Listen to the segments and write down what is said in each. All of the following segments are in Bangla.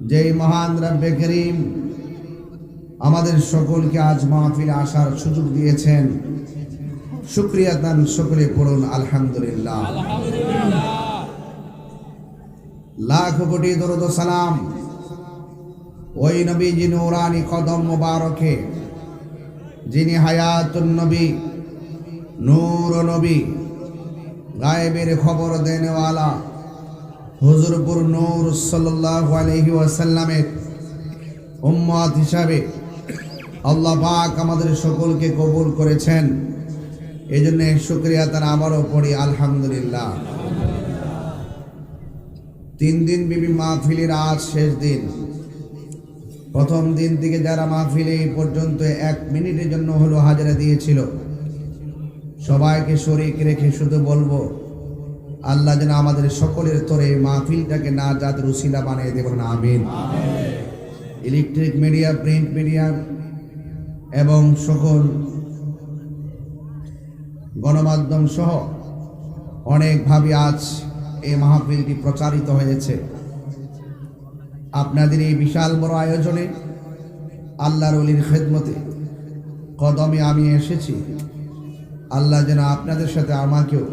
যেই মহান রব্বে করিম আমাদের সকলকে আজ মাহফিলে আসার সুযোগ দিয়েছেন, শুকরিয়া দান সকলে পড়ুন আলহামদুলিল্লাহ। লাখ কোটি দরুদ ও সালাম ওই নবীজি নূরানি কদম মোবারকে, যিনি হায়াতুন নবী, নূর নবী, গায়েবের খবর দেনেওয়ালা হুজুরপুর নূর সাল্লাল্লাহু আলাইহি ওয়াসাল্লামের উম্মত হিসাবে আল্লাহ পাক আমাদের সকলকে কবুল করেছেন। এই জন্য শুকরিয়া তার আবারও পড়ি আলহামদুলিল্লাহ। 3 দিন বিবি মাহফিলের আজ শেষ দিন। প্রথম দিন থেকে যারা মাহফিলে এই পর্যন্ত 1 মিনিটের জন্য হলো হাজিরা দিয়েছিল, সবাইকে শরীক রেখে শুধু বলবো, আল্লাহ যেন আমাদের সকলের তরে মাহফিলটাকে নাজাতের উসিলা বানিয়ে দেবেন, আমিন। ইলেকট্রিক মিডিয়া, প্রিন্ট মিডিয়া এবং সকল গণমাধ্যম সহ অনেকভাবে আজ এই মাহফিলটি প্রচারিত হয়েছে। আপনাদের এই বিশাল বড় আয়োজনে আল্লাহর ওলির খেদমতে কদমে আমি এসেছি। আল্লাহ যেন আপনাদের সাথে আমাকেও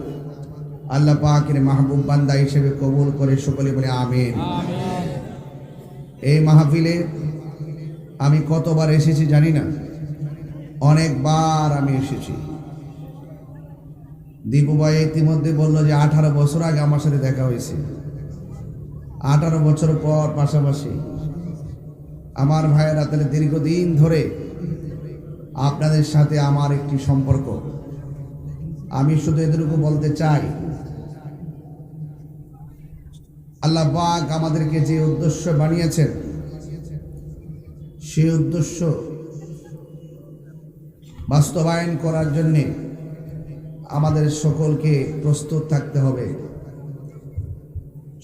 আল্লাহ পাকের মাহবুব বান্দা হিসেবে কবুল করে, সকলে বলে আমিন। এই মাহফিলে আমি কতবার এসেছি জানি না, অনেকবার আমি এসেছি। দীপু ভাই ইতিমধ্যে বললো যে 18 বছর আগে আমার সাথে দেখা হয়েছে। 18 বছর পর পাশাপাশি আমার ভাইয়েরা, তাহলে দীর্ঘদিন ধরে আপনাদের সাথে আমার একটি সম্পর্ক। আমি শুধু এদেরকে বলতে চাই, আল্লাহ পাক আমাদেরকে যে উদ্দেশ্য বানিয়েছেন, সেই উদ্দেশ্য বাস্তবায়ন করার জন্য আমাদের সকলকে প্রস্তুত থাকতে হবে।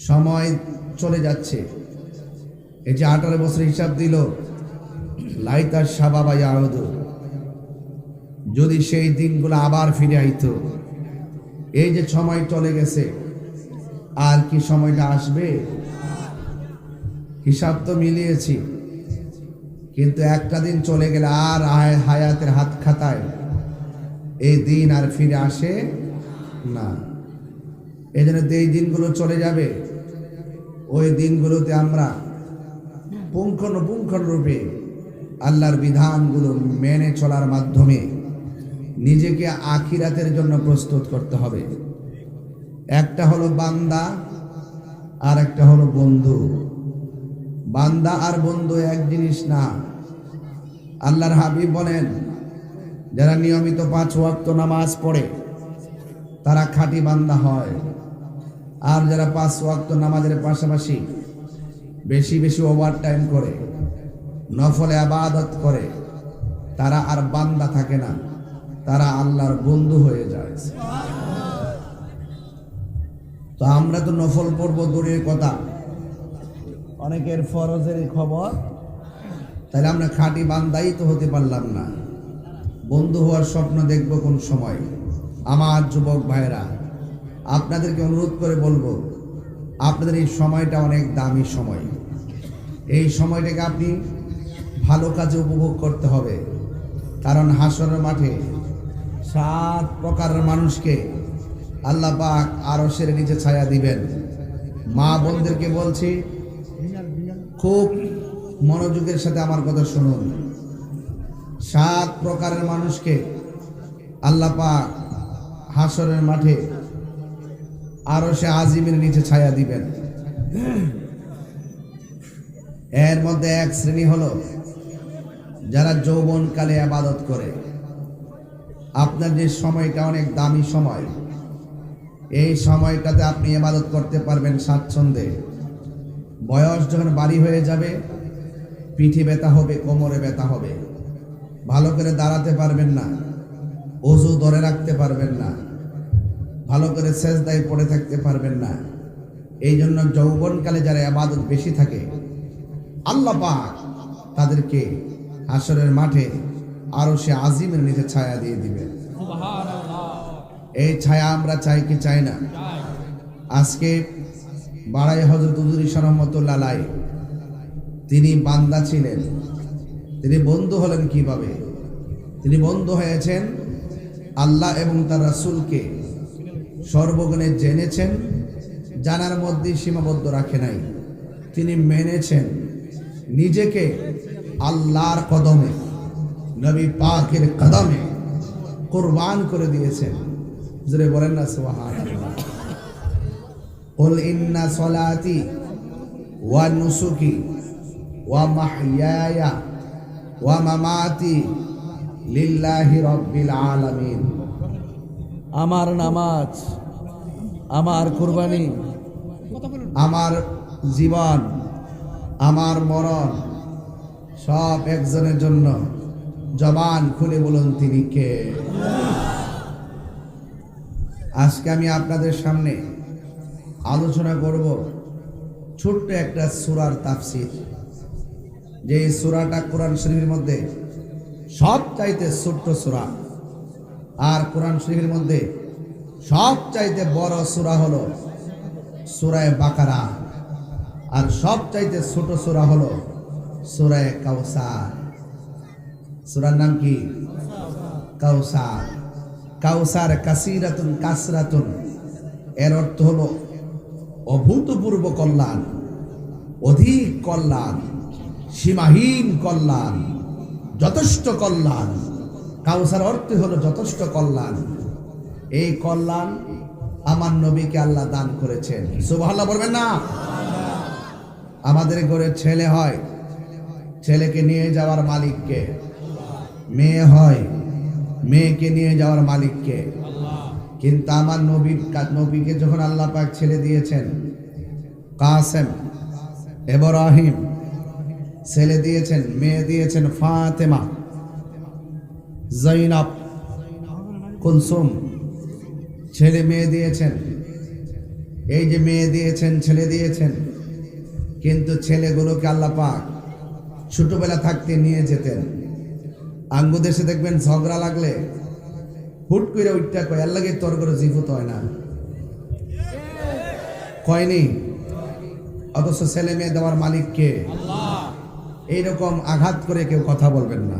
সময় চলে যাচ্ছে। এই যে 18 বছর হিসাব দিল, লাইতার শাবাবা ইয়াউদু, যদি সেই দিনগুলো আবার ফিরে আইতো। এই যে সময় চলে গেছে, আর কি সময়টা আসবে? হিসাব তো মিলিয়েছি, কিন্তু একটা দিন চলে গেলে আর হায়াতের হাত খাতায় এই দিন আর ফিরে আসে না। এই জন্য এই দিনগুলো চলে যাবে, ওই দিনগুলোতে আমরা পুঙ্খানুপুঙ্খরূপে আল্লাহর বিধানগুলো মেনে চলার মাধ্যমে নিজেকে আখিরাতের জন্য প্রস্তুত করতে হবে। একটা হলো বান্দা, আর একটা হলো বন্ধু। বান্দা আর বন্ধু এক জিনিস না। আল্লাহর হাবিব বলেন, যারা নিয়মিত 5 ওয়াক্ত নামাজ পড়ে তারা খাঁটি বান্দা হয়, আর যারা 5 ওয়াক্ত নামাজের পাশাপাশি বেশি বেশি ওভার টাইম করে, নফলে ইবাদত করে, তারা আর বান্দা থাকে না, তারা আল্লাহর বন্ধু হয়ে যায়। তো আমরা তো নফল পড়বো দূরের কথা, অনেকের ফরজের খবর, তাহলে আমরা খাঁটি বান্দাই তো হতে পারলাম না। বন্ধু হওয়ার স্বপ্ন দেখব কোন সময়? আমার যুবক ভাইরা, আপনাদেরকে অনুরোধ করে বলবো, আপনাদের এই সময়টা অনেক দামি সময়। এই সময়টাকে আপনি ভালো কাজে উপভোগ করতে হবে। কারণ হাসরের মাঠে 7 প্রকারের মানুষকে আল্লাহ পাক আরশের নিচে ছায়া দিবেন। মা বোনদেরকে বলছি, খুব মনোযোগের সাথে আমার কথা শুনুন। 7 প্রকারের মানুষকে আল্লাহ পাক হাসরের মাঠে আরশে আজিমের নিচে ছায়া দিবেন। এর মধ্যে এক শ্রেণী হলো যারা যৌবনকালে ইবাদত করে। আপনার যে সময়টা অনেক দামি সময়, এই সময়টাতে আপনি ইবাদত করতে পারবেন স্বাচ্ছন্দ্যে। বয়স যখন বাড়ি হয়ে যাবে, পিঠে ব্যথা হবে, কোমরে ব্যথা হবে, ভালো করে দাঁড়াতে পারবেন না, ওযু ধরে রাখতে পারবেন না, ভালো করে সেজদায় পড়ে থাকতে পারবেন না। এই জন্য যৌবনকালে যারা ইবাদত বেশি থাকে, আল্লাহ পাক তাদেরকে হাসরের মাঠে আরশে আজিমের নিচে ছায়া দিয়ে দিবেন। এই ছায়া আমরা চাই কি চাই না? আজকে বাড়াই হযরত হুজুর রহমাতুল্লাহ আলাইহি তিনি বান্দা ছিলেন, তিনি বন্ধু হলেন কিভাবে? তিনি বন্ধু হয়েছেন আল্লাহ এবং তার রাসূলকে সর্বগুণে জেনেছেন, জানার মধ্যে সীমাবদ্ধ রাখে নাই। তিনি মেনেছেন, নিজেকে আল্লাহর কদমে, নবী পাকের কদমে কুরবান করে দিয়েছেন। জোরে বলেন না সুবহানাল্লাহ। কুল ইন্না সলাতি ওয়া নুসুকি ওয়া মাহইয়ায়া ওয়া মামাতি লিল্লাহি রাব্বিল আলামিন। আমার নামাজ, আমার কুরবানি, আমার জীবন, আমার মরণ সব একজনের জন্য। জবান খুলে বলুন তিনি কে? আজকে আমি আপনাদের সামনে আলোচনা করব ছোট্ট একটা সূরার তাফসীর। যে সূরাটা কোরআন শরীফের মধ্যে সবচাইতে ছোট্ট সূরা, আর কোরআন শরীফের মধ্যে সবচাইতে বড় সূরা হলো সূরা বাকারা, আর সবচাইতে ছোট সূরা হলো সূরা কাউসার। সূরার নাম কি? কাউসার। কাউসার কাসিরাতুন কাসরাতুন, এর অর্থ হলো অভূতপূর্ব কল্যাণ, অধিক কল্যাণ, সীমাহীন কল্যাণ, যথেষ্ট কল্যাণ। কাউসার অর্থ হলো যথেষ্ট কল্যাণ। এই কল্যাণ আমার নবীকে আল্লাহ দান করেছেন। সুবহানাল্লাহ বলবেন না? আমাদের ঘরে ছেলে হয়, ছেলেকে নিয়ে যাওয়ার মালিককে। মেয়ে হয়, মেয়েকে নিয়ে যাওয়ার মালিককে। কিন্তু আমার নবীকে যখন আল্লাহ পাক ছেলে দিয়েছেন, কাসেম, ইব্রাহিম ছেলে দিয়েছেন, মেয়ে দিয়েছেন ফাতেমা, জৈনব, কুলসুম, ছেলে মেয়ে দিয়েছেন। এই যে মেয়ে দিয়েছেন, ছেলে দিয়েছেন, কিন্তু ছেলেগুলোকে আল্লাহ পাক ছোটবেলা থাকতে নিয়ে যেতেন। আঙ্গু দেশে দেখবেন ঝগড়া লাগলে হুট করে উঠটা কয়, আল্লাহ লাগে তোর করে জীবত হয় না, কয়নি? অথচ ছেলে মেয়ে দেওয়ার মালিক কে? এইরকম আঘাত করে কেউ কথা বলবেন না।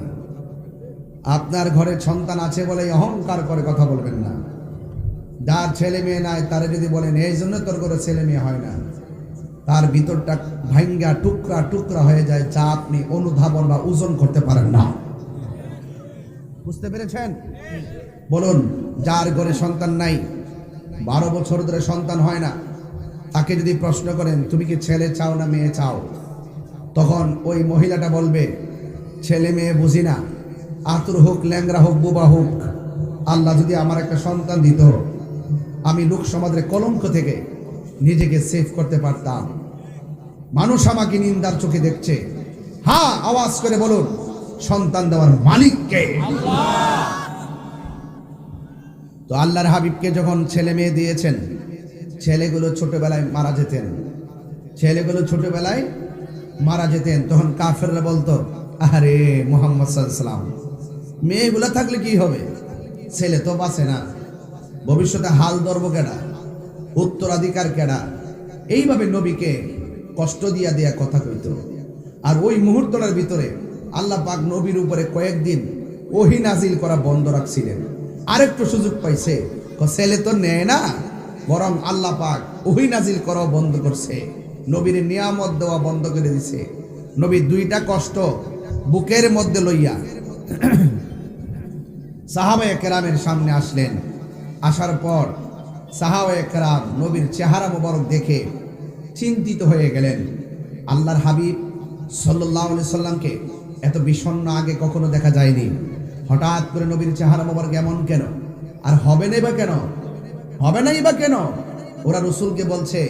আপনার ঘরে সন্তান আছে বলে অহংকার করে কথা বলবেন না। যার ছেলে মেয়ে নাই তারা যদি বলেন এই জন্য তোর ঘরে ছেলে মেয়ে হয় না, তার ভিতরটা ভাঙ্গা টুকরা টুকরা হয়ে যায়, যা আপনি অনুধাবন বা ওজন করতে পারেন না। বুঝতে পেরেছেন? বলুন, যার ঘরে সন্তান নাই, 12 বছর ধরে সন্তান হয় না, তাকে যদি প্রশ্ন করেন তুমি কি ছেলে চাও না মেয়ে চাও, তখন ওই মহিলাটা বলবে ছেলে মেয়ে বুঝি না, আতুর হোক, ল্যাংরা হোক, বোবা হোক, আল্লাহ যদি আমার একটা সন্তান দিত, আমি লোক সমাজের কলঙ্ক থেকে নিজেকে সেভ করতে পারতাম। মানুষ আমাকে নিন্দার চোখে দেখছে। হ্যাঁ, আওয়াজ করে বলুন, সন্তান দেওয়ার মালিক কে? তো আল্লাহর হাবিবকে যখন ছেলে মেয়ে দিয়েছেন, ছেলেগুলো ছোটবেলায় মারা যেতেন, ছেলেগুলো ছোটবেলায় মারা যেতেন। তখন কাফেররা বলতো, আরে মুহাম্মদ সাল্লাল্লাহু আলাইহি ওয়াসাল্লাম, মেয়েগুলো থাকলে কি হবে, ছেলে তো বাঁচে না, ভবিষ্যতে হাল ধরবো কেডা, উত্তরাধিকার কেডা? এইভাবে নবীকে কষ্ট দিয়া দিয়া কথা কইত। আর ওই মুহূর্তটার ভিতরে আল্লাহ পাক নবীর উপরে কয়েকদিন ওহী নাজিল করা বন্ধ রাখছিলেন। আরেকটু সুযোগ পাইছে, ছেলে তো নেয় না, বরং আল্লাহ পাক ওহী নাজিল করাও বন্ধ করছে, নবীর নিয়ামত দেওয়া বন্ধ করে দিছে। নবী দুইটা কষ্ট বুকের মধ্যে লইয়া সাহাবায়ে কেরামের সামনে আসলেন। আসার পর সাহাবায়ে কেরাম নবীর চেহারা মোবারক দেখে চিন্তিত হয়ে গেলেন। আল্লাহর হাবিব সাল্লাল্লাহু আলাইহি সাল্লামকে এত বিষণ্ণ আগে কখনো দেখা যায়নি। হঠাৎ করে নবীর চেহারা মোবারক এমন কেন? আর হবে নাই বা কেন? হবে নাই বা কেন? ওরা রসুলকে বলছে,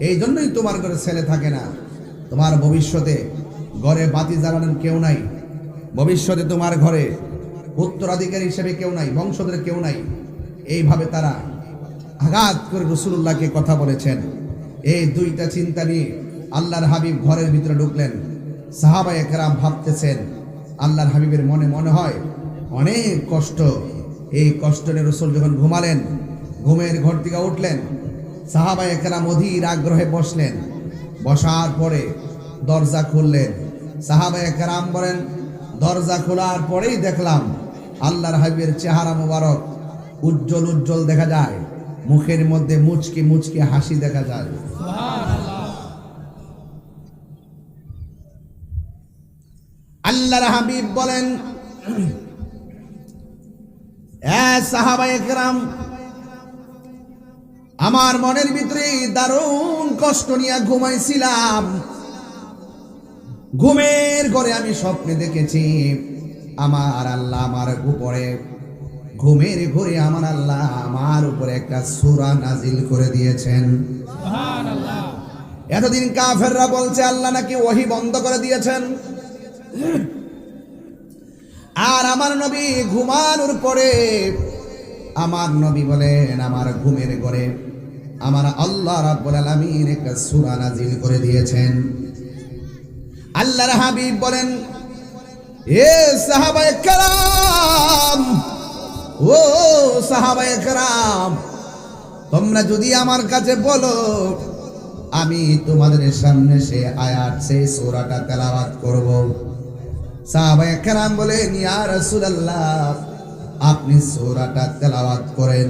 এই জন্যই তোমার ঘরে ছেলে থাকে না, তোমার ভবিষ্যতে ঘরে বাতি জ্বালানোর কেউ নাই, ভবিষ্যতে তোমার ঘরে উত্তরাধিকারী হিসেবে কেউ নাই, বংশধর কেউ নাই। এইভাবে তারা আঘাত করে রাসূলুল্লাহকে কথা বলেছেন। এই দুইটা চিন্তা নিয়ে আল্লাহর হাবিব ঘরের ভিতরে ঢুকলেন। সাহাবায়ে কেরাম ভাবতেছেন, আল্লাহর হাবিবের মনে মনে হয় অনেক কষ্ট। এই কষ্ট নিয়ে রাসূল যখন ঘুমালেন, ঘুমের ঘর থেকে উঠলেন, সাহাবায়ে কেরাম অধীর আগ্রহে বসলেন। বসার পরে দরজা খুললেন। সাহাবায়ে কেরাম বলেন, দরজা খোলার পরেই দেখলাম আল্লাহর হাবিবের চেহারা মোবারক উজ্জ্বল উজ্জ্বল দেখা যায়, মুখের মধ্যে মুচকি মুচকি হাসি দেখা যায়। আল্লাহর হাবিব বলেন, সাহাবায়ে কেরাম, আমার মনের ভিতরে দারুণ কষ্ট নিয়ে ঘুমাইছিলাম। ঘুমের ঘরে আমি স্বপ্নে দেখেছি আমার আল্লাহ আমার উপরে, ঘুমের ঘরে আমার আল্লাহ আমার উপরে একটা সূরা নাজিল করে দিয়েছেন। সুবহানাল্লাহ। এতদিন কাফেররা বলছে আল্লাহ নাকি ওহী বন্ধ করে দিয়েছেন, আর আমার নবী ঘুমানোর পরে আমার নবী বলেন আমার ঘুমের ঘরে আমার আল্লাহ রাব্বুল আলামিন একটা সূরা নাজিল করে দিয়েছেন। আল্লাহর হাবিব বলেন, এ সাহাবায়ে কেরাম, ও সাহাবায়ে কেরাম, তোমরা যদি আমার কাছে বলো আমি তোমাদের সামনে সে আয়াত সেই সূরাটা তেলাওয়াত করব। সাহাবায়ে কেরাম বলেন, ইয়া রাসূলুল্লাহ আপনি সূরাটা তেলাওয়াত করেন।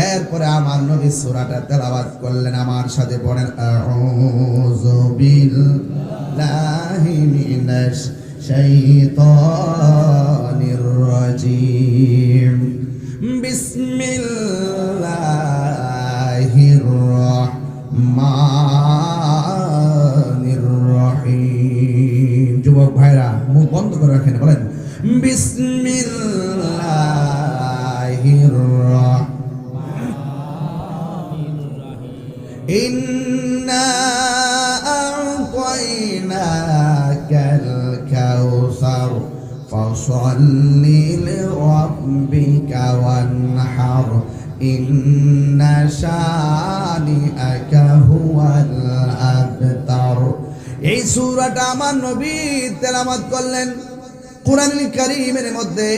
এরপরে আমার নবী সূরাটা তেলাওয়াত করলেন, আমার সাথে পড়েন, আউযু বিল্লাহি মিনাশ শাইতানির রাজিম, বিসমিল্লাহির রাহমানির রহিম। যুবক ভাইরা মুখ বন্ধ করে রাখেন, বলেন বিসমিল্লাহির রাহমানির রহিম, ইন্না আ'তাইনাকাল কাউসার ফাসাল্লি লিরাব্বিকা ওয়ানহার, ইন্না শানিআকা হুয়াল আবতার। এই সূরাটা আমার নবী তেলাওয়াত করলেন। কুরআনুল কারীমের মধ্যে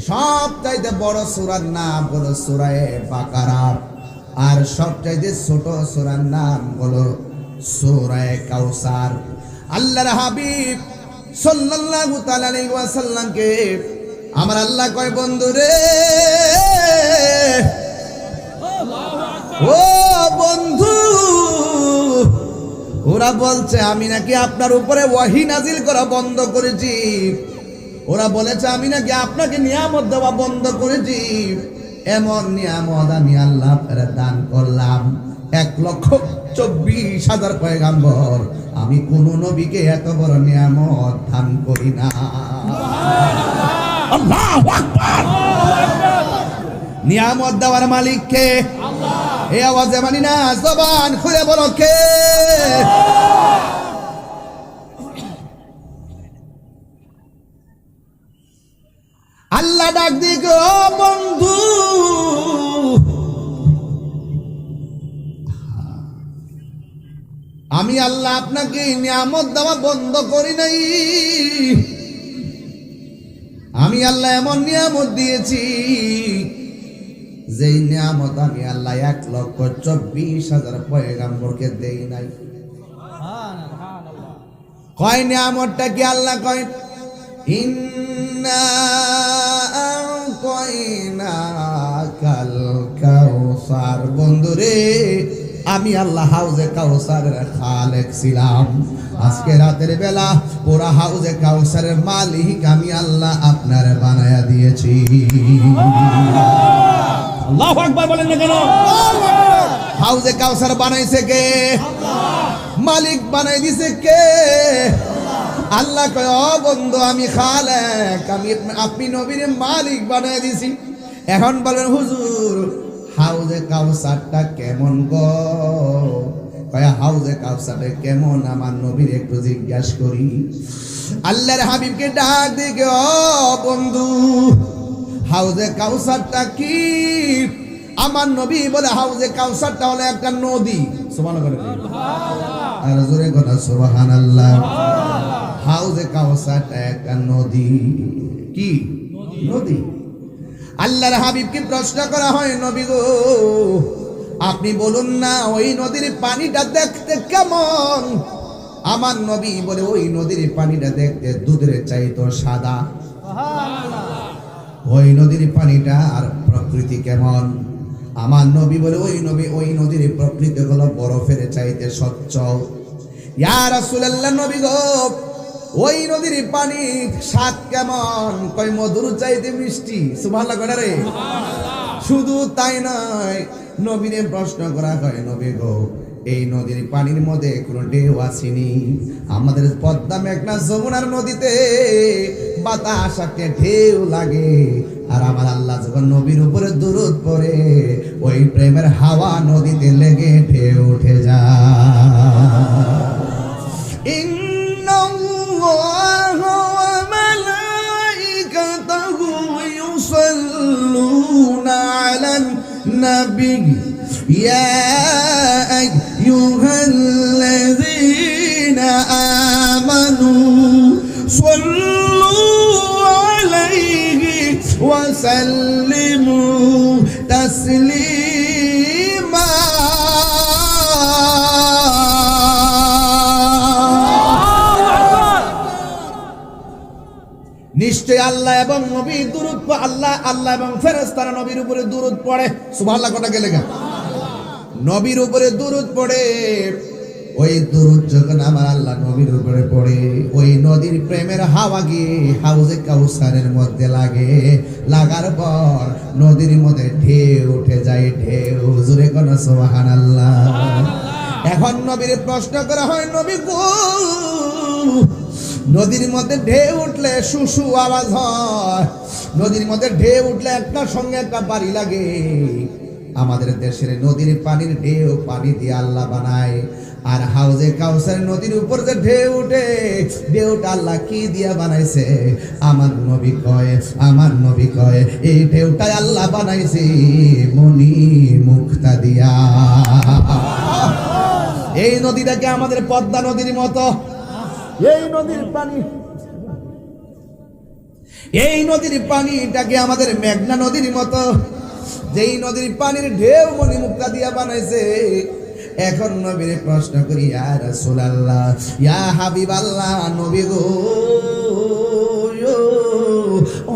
সবচাইতে বড় সূরার নাম হলো সূরা বাকারা, আর সবচাইতে ছোট সূরার নাম হলো সূরা কাউসার। আল্লাহর হাবিব সাল্লাল্লাহু তাআলা আলাইহি ওয়াসাল্লামকে আমার আল্লাহ কয়, বন্ধু রে, ও বন্ধু, ওরা বলছে আমি নাকি আপনার উপরে ওয়াহী নাজিল করা বন্ধ করেছি, ওরা বলেছে আমি নাকি আপনাকে নিয়ামত দেওয়া বন্ধ করেছি। এমন নিয়ামত আমি আল্লাহ আপনার দান করলাম, 1,24,000 পয়গাম্বর, আমি কোন নবীকে এত বড় নিয়ামত দান করি না। আল্লাহু আকবার। নিয়ামত দেওয়ার মালিক কে? আল্লাহ। এই আওয়াজে মানি না, জবান খুলে বলো কে? আল্লাহ ডাক দিক, ও বন্ধু, আমি আল্লাহ আপনাকে নিয়ামত দেওয়া বন্ধ করি নাই। আমি আল্লাহ এমন নিয়ামত দিয়েছি যেই নিয়ামত আমি আল্লাহ 1,24,000 পয়গাম্বরকে দেই নাই। কয় নিয়ামতটা কি? আল্লাহ কয়, ইন্না আ'তাইনাকাল কাউসার। বন্ধুরে, আমি আল্লাহ হাউজে কাউসারের খালেক ছিলাম, আজকে রাতের বেলা পুরা হাউজে কাউসারের মালিক আমি আল্লাহ আপনার বানায়া দিয়েছি। আল্লাহু আকবার বলেন না কেন? হাউজে কাউসার বানাইছে কে? আল্লাহ। মালিক বানাই দিছে কে? আল্লাহ কয়, ও বন্ধু, আমি খালেক, আমি আপনি নবীর মালিক বানাই দিছি। এখন বলেন হুজুর, হাউজে কাউসারটা কেমন গো? কয় হাউজে কাউসারটা কেমন আমার নবীর একটু জিজ্ঞাসা করি। আল্লাহর হাবিবকে ডাক দিকে, ও বন্ধু, হাউজে কাউসারটা কি? আমার নবী বলে হাউজে কাউসারটা হলো একটা নদী। সুবহানাল্লাহ, আর জোরে কথা সুবহানাল্লাহ। হাউজে কাউসারটা একটা নদী। কি নদী? আল্লাহর হাবিবকে প্রশ্ন করা হয়, নবী গো আপনি বলুন না ওই নদীর পানিটা দেখতে কেমন? আমার নবী বলে ওই নদীর পানিটা দেখতে দুধের চাইতো সাদা। ওই নদীর পানিটা আর প্রকৃতি কেমন? আমার নবী বলে ওই নদীর প্রকৃতি হলো বরফের চাইতে স্বচ্ছ। ইয়া রাসূলুল্লাহ, নবী গো, ওই নদীর পানি স্বাদ কেমন? কই মধুর চাইতে মিষ্টি। সুবহানাল্লাহ কয় না রে? শুধু তাই নয়, নবীরে প্রশ্ন করা হয়, নবী গো, এই নদীর পানির মধ্যে কোনো ঢেউ আসেনি? আমাদের পদ্মা মেঘনা যমুনার নদীতে বাতাস একটা ঢেউ লাগে, আর আমার আল্লাহ যখন নবীর উপরে দুরূদ পড়ে ওই প্রেমের হাওয়া নদীতে লেগে ঢেউ উঠে যায়। ইন্নাল্লাহা ওয়া মালাইকাতাহু ইউসাল্লুনা আলান নবী ইয়া আইয়ুহাল্লাযীনা আমানু সাল্লু আলাইহি ওয়া সাল্লিমু তাসলিমা। নিশ্চয় আল্লাহ এবং নবী দুরূদ আল্লাহ এবং ফেরেশতারা নবীর উপরে দুরূদ পড়ে। সুবহানাল্লাহ কোটা গেলে গা নবীর উপরে দুরূদ পড়ে। ওই দুরূদ যখন আমার আল্লাহ নবীর উপরে পড়ে, ওই নদীর প্রেমের হাওয়া গিয়ে হাউজে কাউসারের মধ্যে লাগে, লাগার পর নদীর মধ্যে ঢেউ উঠে যায়। ঢেউ জুড়ে কোন সুবহানাল্লাহ। এখন নবীর প্রশ্ন করা হয়, নবী গো, নদীর মধ্যে ঢেউ উঠলে সুসু আওয়াজ হয়, নদীর মধ্যে ঢেউ উঠলে একটার সঙ্গে একটা বাড়ি লাগে। আমাদের দেশের নদীর পানির ঢেউ পানি দিয়ে আল্লাহ বানায়, আর হাউজে কাউসার নদীর উপর যে ঢেউ উঠে, ঢেউটা আল্লাহ কি দিয়া বানাইছে? আমার নবী কয় এই ঢেউটাই আল্লাহ বানাইছে মনি মুক্তা দিয়া। এই নদীটাকে আমাদের পদ্মা নদীর মতো, এই নদীর পানিটাকে আমাদের মেঘনা নদীর মতো, যেই নদীর পানির ঢেউ মনি মুক্তা দিয়া বানাইছে। এখন নবীর প্রশ্ন করি, ইয়া রাসূলুল্লাহ, ইয়া হাবিবাল্লাহ, নবী গো,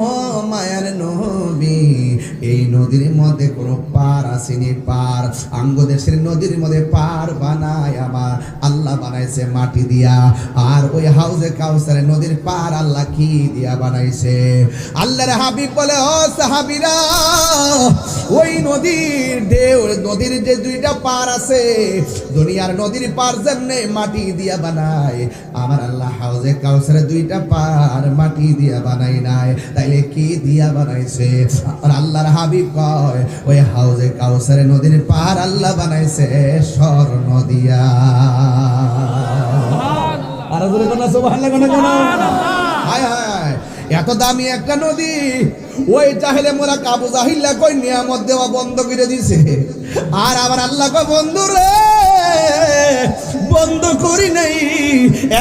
ও মায়ার নবী, এই নদীর মধ্যে কোনো পার আসেনি? পার আঙ্গ দেশের নদীর মধ্যে পার বানায় আমার আল্লাহ বানাইছে মাটি দিয়া, আর ওই হাউজে কাউসারের নদীর পার আল্লাহ কি দিয়া বানাইছে? আল্লাহর হাবিব বলে, ও সাহাবীরা, ওই নদীর ঢেউ, নদীর যে দুইটা পার আছে, দুনিয়ার নদীর পার যেমনে মাটি দিয়া বানায়, আমার আল্লাহ হাউজে কাউসারের দুইটা পার মাটি দিয়া বানাই নাই, তাইলে কি দিয়া বানাইছে? আর আল্লাহর হাবিব কয়, ওই হাউজে কাউসারের নদীর পার আল্লাহ বানাইছে স্বর্ণ দিয়া। আর জোরে কোন সুবহানাল্লাহ কোন কোন হায় হায়, এত দামি একটা নদী, ওই জাহেলে মোরা কাবু জাহিল্লা কই নিয়ামত দেওয়া বন্ধ করে দিছে। আর আবার আল্লাহ কয়, বন্ধু রে, বন্ধ করি নাই,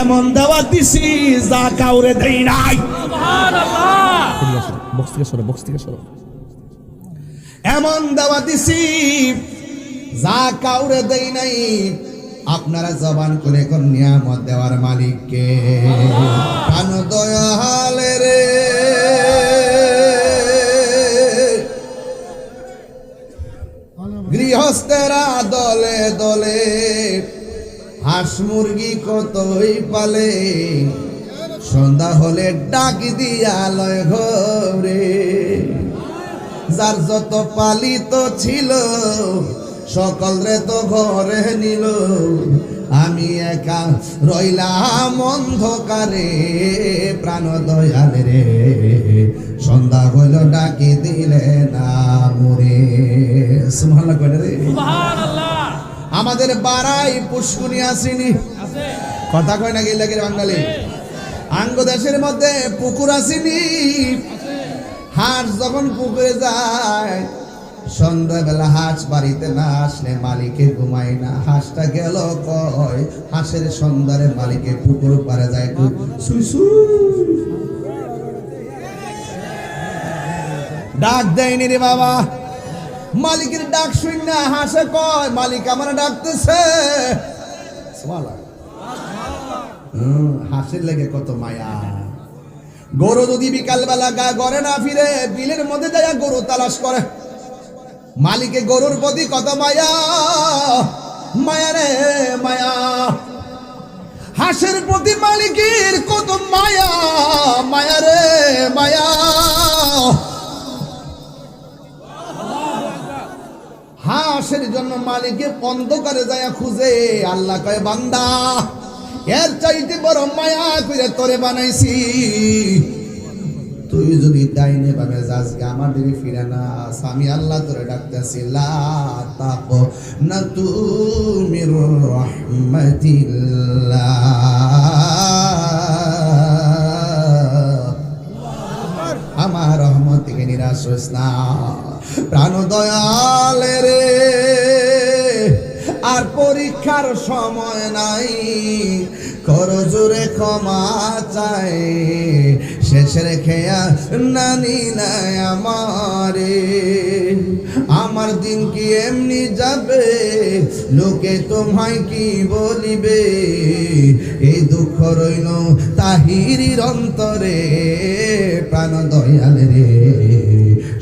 এমন দেওয়া দিছি যা কাউরে দেই নাই। এমন দেওয়া দিছি যা কাউরে দেই নাই। আপনারা জবান করে কোন নিয়ামত দেওয়ার মালিককে? প্রাণ দয়াল রে, গৃহস্থেরা দলে দলে হাঁস মুরগি কতই পালে, সন্ধ্যা হলে ডাক দিয়া লয় ঘরে। যার যত পালিত ছিল সকল রে তো ঘরে নিল, আমি একা রইলাম অন্ধকারে। প্রাণ দয়াল রে, সন্ধ্যা হইল ডাকি দিলে না মরে। সুবহানাল্লাহ কয় রে, সুবহানাল্লাহ। আমাদের বাড়াই পুষ্কুনি আসেনি, কথা কয় না গেলে বাঙালি। আঙ্গ দেশের মধ্যে পুকুর আসেনি। হাঁস যখন পুকুরে যায়, সন্ধ্যাবেলা হাঁস বাড়িতে না আসলে মালিকে ঘুমায় না। হাঁসটা গেল কয়, হাঁসের সন্ধ্যারে মালিকে পুকুর পারে যায়, ডাক দেয়নি রে বাবা। মালিকের ডাক শুন না হাঁসে কয়, মালিক আমার ডাকতেছে। হাঁসের লেগে কত মায়া। গরু যদি বিকালবেলা ঘরে না ফিরে বিলের মধ্যে যায় গরু তালাশ করে, মালিকে গরুর প্রতি কত মায়া, মায়া রে মায়া। হাঁসের প্রতি মালিকের কত মায়া, মায়া রে মায়া। হাঁসের জন্য মালিকে অন্ধকারে যায় খুঁজে, আল্লাহ কয় বান্দা এর চাইতে বড় মায়া করে তোরে বানাইছি, তুই যদি ডাইনে বামে যাস আমার দিকে ফিরে না, আমি আল্লাহ তোরে ডাকতেছি লা তাকনাতু মির রাহমাতিল্লাহ, আমার রহমত থেকে নিরাশ হইস না। প্রাণ দয়ালে রে আর পরীক্ষার সময় নাই, কর জোরে ক্ষমা চাই, শেষের খেয়া নানি নাই আমারে। আমার দিন কি এমনি যাবে, লোকে তোমায় কি বলিবে, এই দুঃখ রইল তাহিরির অন্তরে। প্রাণ দয়াল রে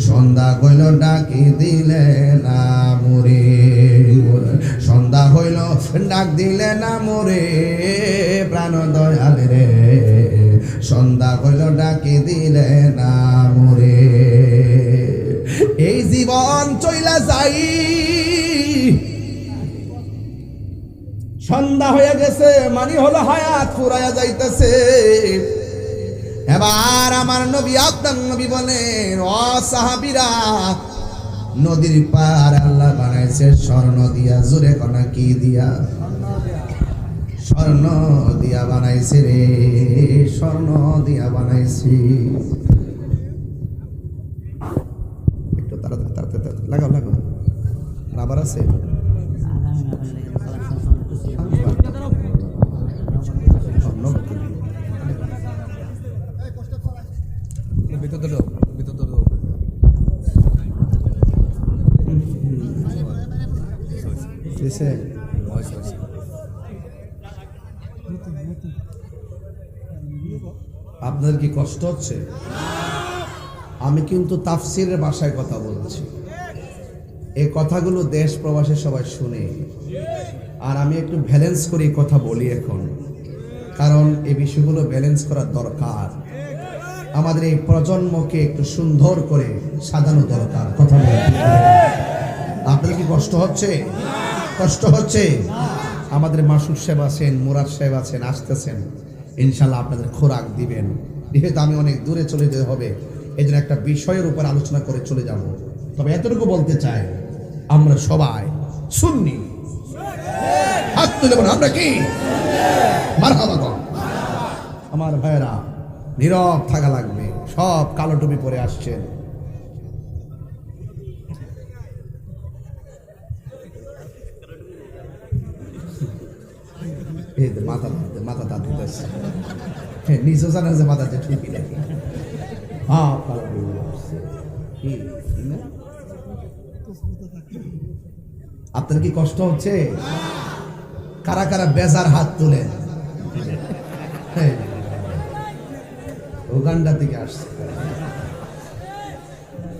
সন্ধ্যা হইল ডাকি দিলে না মোরে, সন্ধ্যা হইল ডাক দিলে না মোরে। প্রাণ দয়াল রে সন্ধ্যা হইল ডাকি দিলে না মোরে। এই জীবন চইলা যাই, সন্ধ্যা হয়ে গেছে মানে হলো হায়াত ফুরাইয়া যাইতেছে। এবার আমার নবী আপনার নবী বলেন, ও সাহাবীরা, নদীর পার আল্লাহ বানাইছে স্বর্ণ দিয়া। জোরে কনা কি দিয়া? স্বর্ণ দিয়া বানাইছে রে, স্বর্ণ দিয়া বানাইছি। একটু তাড়াতাড়ি তাড়াতাড়ি লাগাও লাগাও, রাবার আছে। আপনাদের কি কষ্ট হচ্ছে? আমি কিন্তু তাফসিরের ভাষায় কথা বলছি, এই কথাগুলো দেশ প্রবাসে সবাই শুনে, আর আমি একটু ব্যালেন্স করে কথা বলি এখন, কারণ এই বিষয়গুলো ব্যালেন্স করার দরকার। আমাদের এই প্রজন্মকে একটু সুন্দর করে সাজানো দরকার। কথা বলতে আপনাদের কি কষ্ট হচ্ছে? কষ্ট হচ্ছে? আমাদের মাসুদ সাহেব আছেন, মুরাদ সাহেব আছেন, আসতেছেন, ইনশাল্লাহ আপনাদের খোরাক দিবেন। যেহেতু আমি অনেক দূরে চলে যেতে হবে, এই জন্য একটা বিষয়ের উপর আলোচনা করে চলে যাব। তবে এতটুকু বলতে চাই, আমরা সবাই সুন্নি। হাত তুলে বলুন আমরা কি? মারহাবা। আমার ভাইয়েরা নীরব থাকা লাগবে, সব কালো টুপি পরে আসছেন। মাথা দাঁত দিতেছে, নিজেও জানা যে মাথাতে টুপি লাগে। আপনার কি কষ্ট হচ্ছে? কারা কারা বেজার হাত তুলেন? উগান্ডা থেকে আসছে।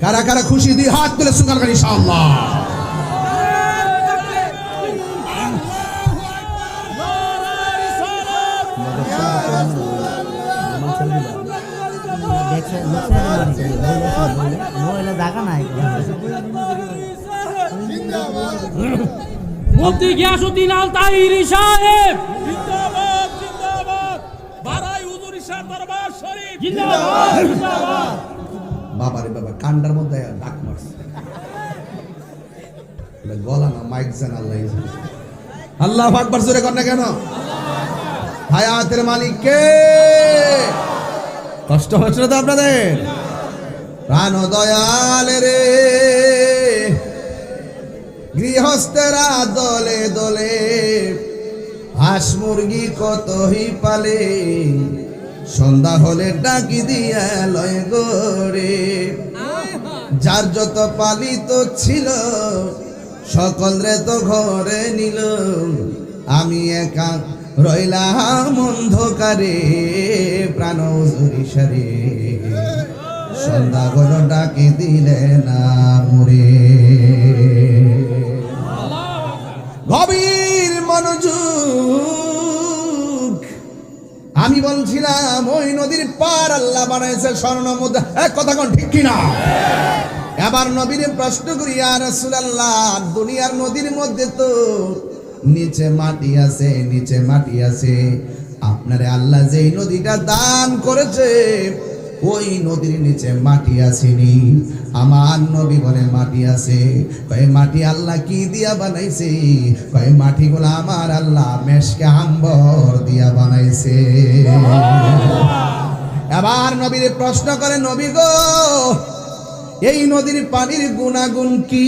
কারা কারা খুশি দিয়ে হাত তুলে সুগান করি ইনশাআল্লাহ। মুফতি গিয়াসউদ্দিন আল তাহিরি সাহেব জিন্দাবাদ, জিন্দাবাদ। বারাই হুজুর ইরশাদ দরবার শরীফ জিন্দাবাদ, জিন্দাবাদ। বাবারে বাবা, কান্ডার মধ্যে ডাক মারছে, গলা না মাইক জান। আল্লাহু আকবার জোরে কর না কেন? হায়াতের মালিক কে? কষ্ট হচ্ছে না তো আপনাদের? প্রাণ দয়াল রে গৃহস্থেরা দলে দলে, হাঁস মুরগি কতই পালে, সন্ধ্যা হলে ডাকি দিয়া লয় গরে। যার যত পালিত ছিল সকল রে তো ঘরে নিল, আমি একা রইলাম অন্ধকারে প্রাণ জুরিসারে সন্ধ্যা হলো ডাকে দিলে না মুরে গভীর মনোযোগ আমি বলছিলাম ওই নদীর পার আল্লাহ বানাইছে স্বর্ণ মুদ্রা এক কথা কোন ঠিক কিনা এবার নবীরে প্রশ্ন করি ইয়া রাসূলুল্লাহ দুনিয়ার নদীর মধ্যে তো নিচে মাটি আছে নিচে মাটি আছে আপনারে আল্লাহ যেই নদীটা দান করেছে ওই নদীর নিচে মাটি আসেনি আমার নবী বলে মাটি আছে কয় মাটি আল্লাহ কি দিয়া বানাইছে কয় মাটিগুলো আমার আল্লাহ মেশকে আম্বর দিয়া বানাইছে এবার নবীরে প্রশ্ন করে নবী গো এই নদীর পানির গুণাগুণ কি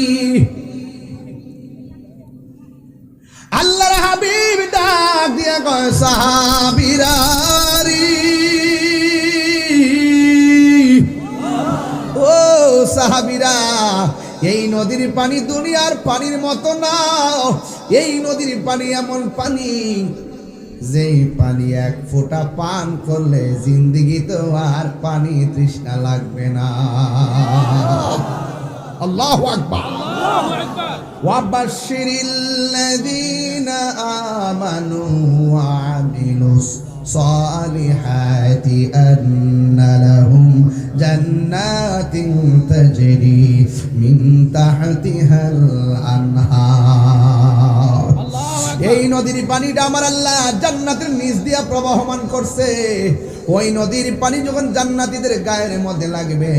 আল্লাহর হাবিব ডাক দিয়া কয় সাহাবীরারি ও সাহাবীরা এই নদীর পানি দুনিয়ার পানির মতো না এই নদীর পানি এমন পানি যেই পানি এক ফোঁটা পান করলে জিন্দেগি তো আর পানি তৃষ্ণা লাগবে না আল্লাহু আকবার আল্লাহু আকবার ওয়াবাশশিরিল লাযীনা আমানু ওয়া আমিলুস সালিহাতি আন্না লাহুম জান্নাতিন তাজরি মিন তাহতিহাল আনহার এই নদীর পানিটা আমার আল্লাহ জান্নাতের নিচ দিয়া প্রবাহমান করছে ওই নদীর পানি যখন জান্নাতীদের গায়ের মধ্যে লাগবে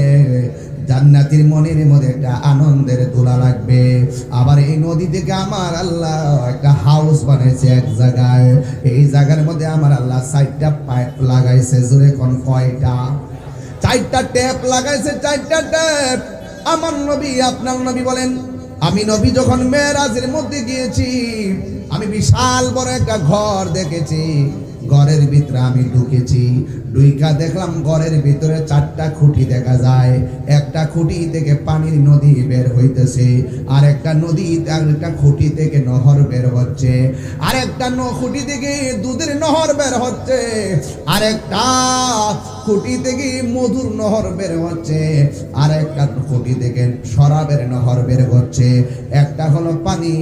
জান্নাতীর মনের মধ্যে একটা আনন্দের দোলা লাগবে আবার এই নদী থেকে আমার আল্লাহ একটা হাউস বানাইছে এক জায়গায় এই জায়গার মধ্যে আমার আল্লাহ 4টা পাইপ লাগাইছে জোরে কোন কয়টা 4টা ট্যাপ লাগাইছে 4টা ট্যাপ আমার নবী আপনার নবী বলেন আমি নবী যখন মেরাজের মধ্যে গিয়েছি আমি বিশাল বড় একটা ঘর দেখেছি ঘরের ভিতরে আমি ঢুকেছি ঢুইকা দেখলাম ঘরের ভিতরে 4টা খুঁটি দেখা যায় একটা খুঁটি থেকে পানির নদী বের হইতেছে আর একটা নদী একটা খুঁটি থেকে নহর বের হচ্ছে আর একটা খুঁটি থেকে দুধের নহর বের হচ্ছে আর একটা খুঁটি থেকে মধুর নহর বের হচ্ছে আর একটা খুঁটি থেকে শরাবের নহর বের হচ্ছে একটা হলো পানি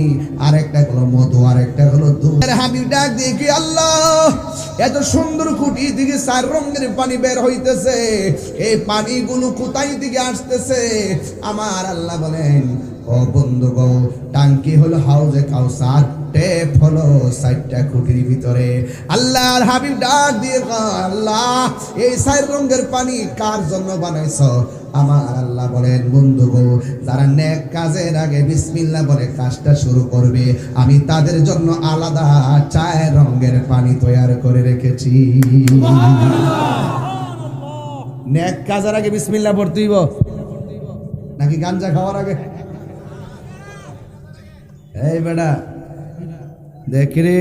আর একটা হলো মধু আর একটা হলো দুধ হাবিব ডাক দেখি আল্লাহ এত সুন্দর খুঁটি থেকে 4 রঙের পানি বের হইতেছে এই পানিগুলো কোথায় থেকে আসতেছে আমার আল্লাহ বলেন ও বন্ধু গো টাঙ্কি হলো হাউজে কাউসার টেপ হলো 4টা খুঁটির ভিতরে আল্লাহর হাবিব ডাক দিয়ে আল্লাহ এই 4 রঙের পানি কার জন্য বানাইছো আমার আল্লাহ বলেন বন্ধু গো যারা নেক কাজের আগে বিসমিল্লাহ বলে কাজটা শুরু করবে আমি তাদের জন্য আলাদা 4 রঙের পানি তৈরি করে রেখেছি নেক কাজের আগে বিসমিল্লাহ পড়তে হইব নাকি গাঞ্জা খাওয়ার আগে এই বেটা দেখ রে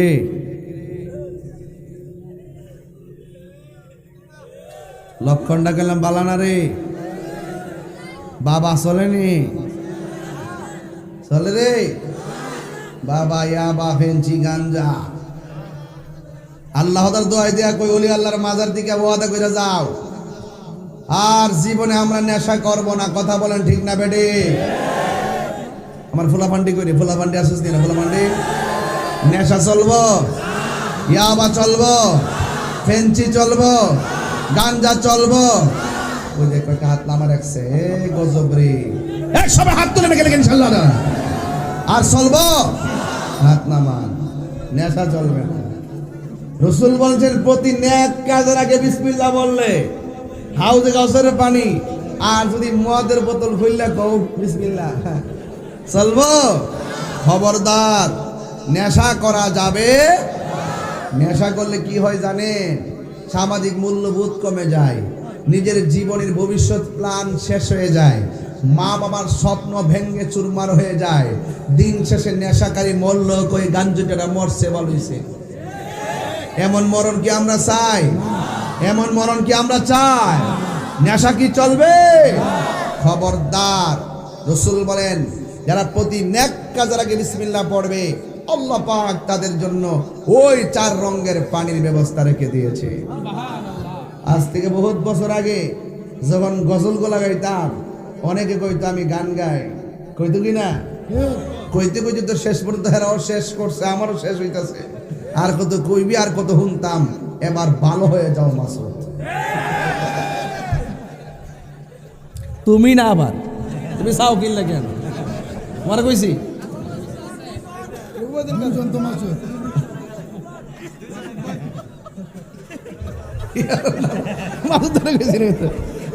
লক্ষণটা গেলাম বালানা রে বাবা চলেনি চলে রে বাবা ইয়াবা ফেন্সি গাঞ্জা আল্লাহ তার দোয়া দিয়া কই ওলি আল্লাহর মাজার দিকে ওয়াদা কইরা যাও আর জীবনে আমরা নেশা করব না কথা বলেন ঠিক না বেডি আমার ফুলাফান্ডি করি ফুলাফান্ডি আসিস না ফুলাফান্ডি নেশা চলবো ইয়াবা চলবো ফেন্সি চলবো গাঞ্জা চলবো ওই যে কয়টা হাত নামা রাখছে গজব রে এক সবাই হাত তুলে গেলে ইনশাআল্লাহ না আর চলবো হাত নামান নেশা চলবে না রাসূল বলেন প্রতি নেক কাজের আগে বিসমিল্লাহ বললে হাউজে কাউসারের পানি আর যদি মদের বোতল খুললে কও বিসমিল্লাহ চলবো খবরদার নেশা করা যাবে নেশা করলে কি হয় জানেন সামাজিক মূল্যবোধ কমে যায় নিজের জীবনের ভবিষ্যৎ প্ল্যান শেষ হয়ে যায় মা বাবার স্বপ্ন ভেঙে চুরমার হয়ে যায় দিন শেষে নেশাকারী মরল কই গাঞ্জুটারা মরছে বলইছে এমন মরণ কি আমরা চাই এমন মরণ কি আমরা চাই নেশা কি চলবে খবরদার রাসূল বলেন যারা প্রতি নেক কাজের আগে বিসমিল্লাহ পড়বে আল্লাহ পাক তাদের জন্য ওই 4 রঙের পানির ব্যবস্থা রেখে দিয়েছে। আজ থেকে বহুত বছর আগে যখন গজলগুলা গাইতাম, অনেকে কইতো আমি গান গাই, কইতো কি না? কইতে কইতে তো শেষ পর্যন্ত হেরাও শেষ করছে, আমারও শেষ হইতাছে। আর কত কইবি আর কত শুনতাম। এবার ভালো হয়ে যাও মাসুদ। তুমি না, আবার তুমি চাও কিনলে কেন? আমার কইছি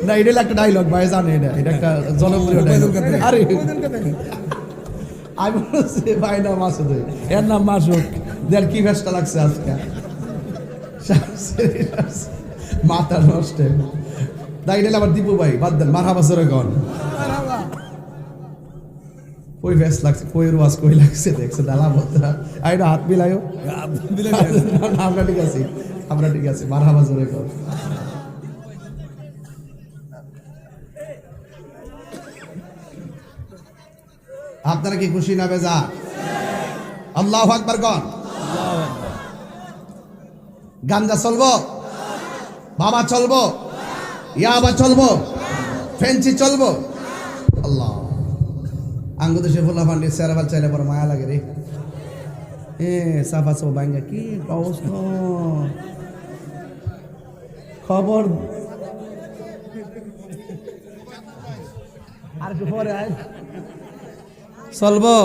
না, এটা একটা ডায়লগ ভাই, জানে এটা একটা জনপ্রিয় ডায়লগ। আরে আমি বলছি ভাই না মাসুদ, এর নাম মাসুদ। দেখ কি ভেসটা লাগছে আজকে, মাথা নষ্ট। তাই গেলে আবার দীপু ভাই বাদ দেন, মারহাবা জোরে কন। কই ভেস লাগছে, কই রোয়াজ কই লাগছে, দেখছে ডালা বতরা। আইডা হাত মিলাইও, আমরা ঠিক আছি, আমরা ঠিক আছি, মারহাবা জোরে কন। আপনারা কি খুশি না বেজা? আল্লাহু আকবার কন। গাঞ্জা চলবো, বাবা চলবো, ইয়াবা চলবো, ফেন্সি চলবো। আল্লাহ আঙ্গু দেশে ফুলা ফান্ডি সেরাবাল চাইলে পর মায়া লাগে রে। সাফা সব বাঙ্গা কি অবস্থা, খবর আর কি পরে আয় চলবো।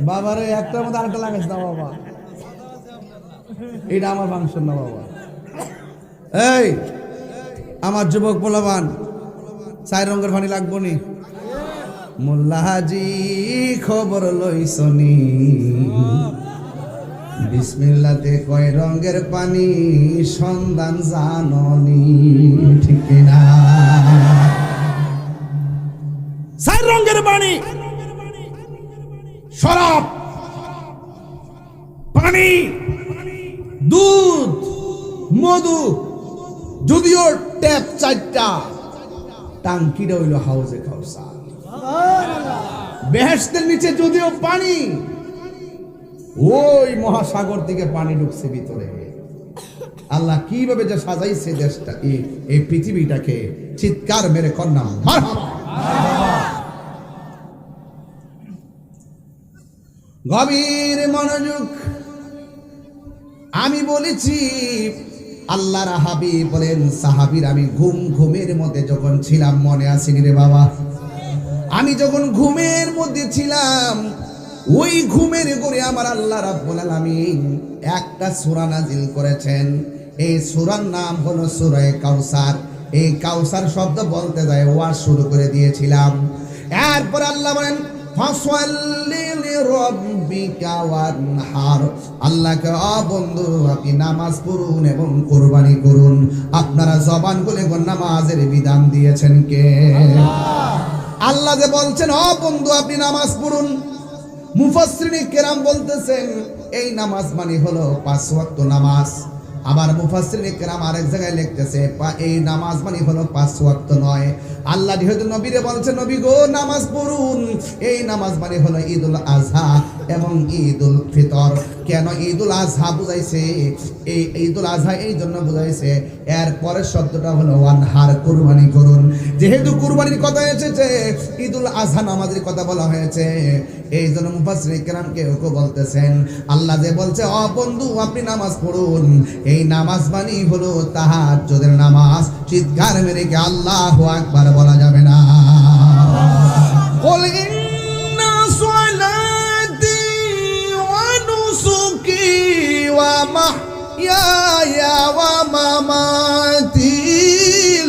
বাবারে একটার মধ্যে আরেকটা লাগাইছ না বাবা, এটা আমার ফাংশন না বাবা। এই আমার যুবক পোলাবান, 4 রঙের পানি লাগবো নি? মোল্লা হাজি খবর লইছনি, বিসমিল্লাতে কয় রঙের পানি সন্ধান জাননি, ঠিক না? 4 রঙের পানি, শরাব, পানি, দুধ, মধু, যদিও ট্যাপ 4টা, টাঙ্কিটা হইল হাউজে কাউসার। বেহেশতের নিচে যদিও পানি, ওই মহাসাগর থেকে পানি ঢুকছে ভিতরে। আল্লাহ কিভাবে যে সাজাইছে দেশটা, এই পৃথিবীটাকে, চিৎকার মেরে কন্যা মারহাবা। গভীর মনোযোগ। আমি বলেছি আল্লাহর হাবিব বলেন, সাহাবীর আমি ঘুমের মধ্যে যখন ছিলাম, মনে আসেনি রে বাবা? আমি যখন ঘুমের মধ্যে ছিলাম, ওই ঘুমের ঘরে আমার আল্লাহ রাব্বুল আলামিন একটা সূরা নাজিল করেছেন। এই সূরার নাম হলো সূরা কাউসার। এই কাউসার শব্দ বলতে যায় ওয়াজ শুরু করে দিয়েছিলাম। এরপর আল্লাহ বলেন, ফাসল্লি লিরাব্বিকা ওয়ানহার। আল্লাহকে বন্ধু আপনি নামাজ পড়ুন এবং কুরবানি করুন। আপনারা জবান খুলে নামাজের বিধান দিয়েছেন কে? আল্লাহ যে বলছেন বন্ধু আপনি নামাজ পড়ুন। মুফাসসিরিনে কেরাম বলতেছেন এই নামাজ মানে হলো 5 ওয়াক্ত নামাজ। আবার মুফাসসিরিনে কেরাম আরেক জায়গায় লিখতেছে এই নামাজ মানে হলো 5 ওয়াক্ত নয়। আল্লাহ যেহেতু নবীরে বলছেন নবী গো নামাজ পড়ুন, এই নামাজ মানে হলো ঈদুল আজহা এবং ঈদুল ফিতর। কেন ঈদুল আজহা বুঝাইছে? এই ঈদুল আজহা এই জন্য বুঝাইছে, এর পরের শব্দটা হলো ওয়ানহার, কুরবানি করুন। যেহেতু কুরবানির কথা এসেছে, ঈদুল আজহা নামাজের কথা বলা হয়েছে, এই জন্য মুফাসসিরিনে কেরাম কেউ বলতেছেন আল্লাহ যে বলছে বন্ধু আপনি নামাজ পড়ুন, এই নামাজ মানে হলো তাহাজ্জুদের নামাজ। চিৎকার মেরে কি আল্লাহু আকবার বলা যাবে না? বল ইন্না সালাতি ওয়া নুসুকি ওয়া মাহইয়ায়া ওয়া মামাতি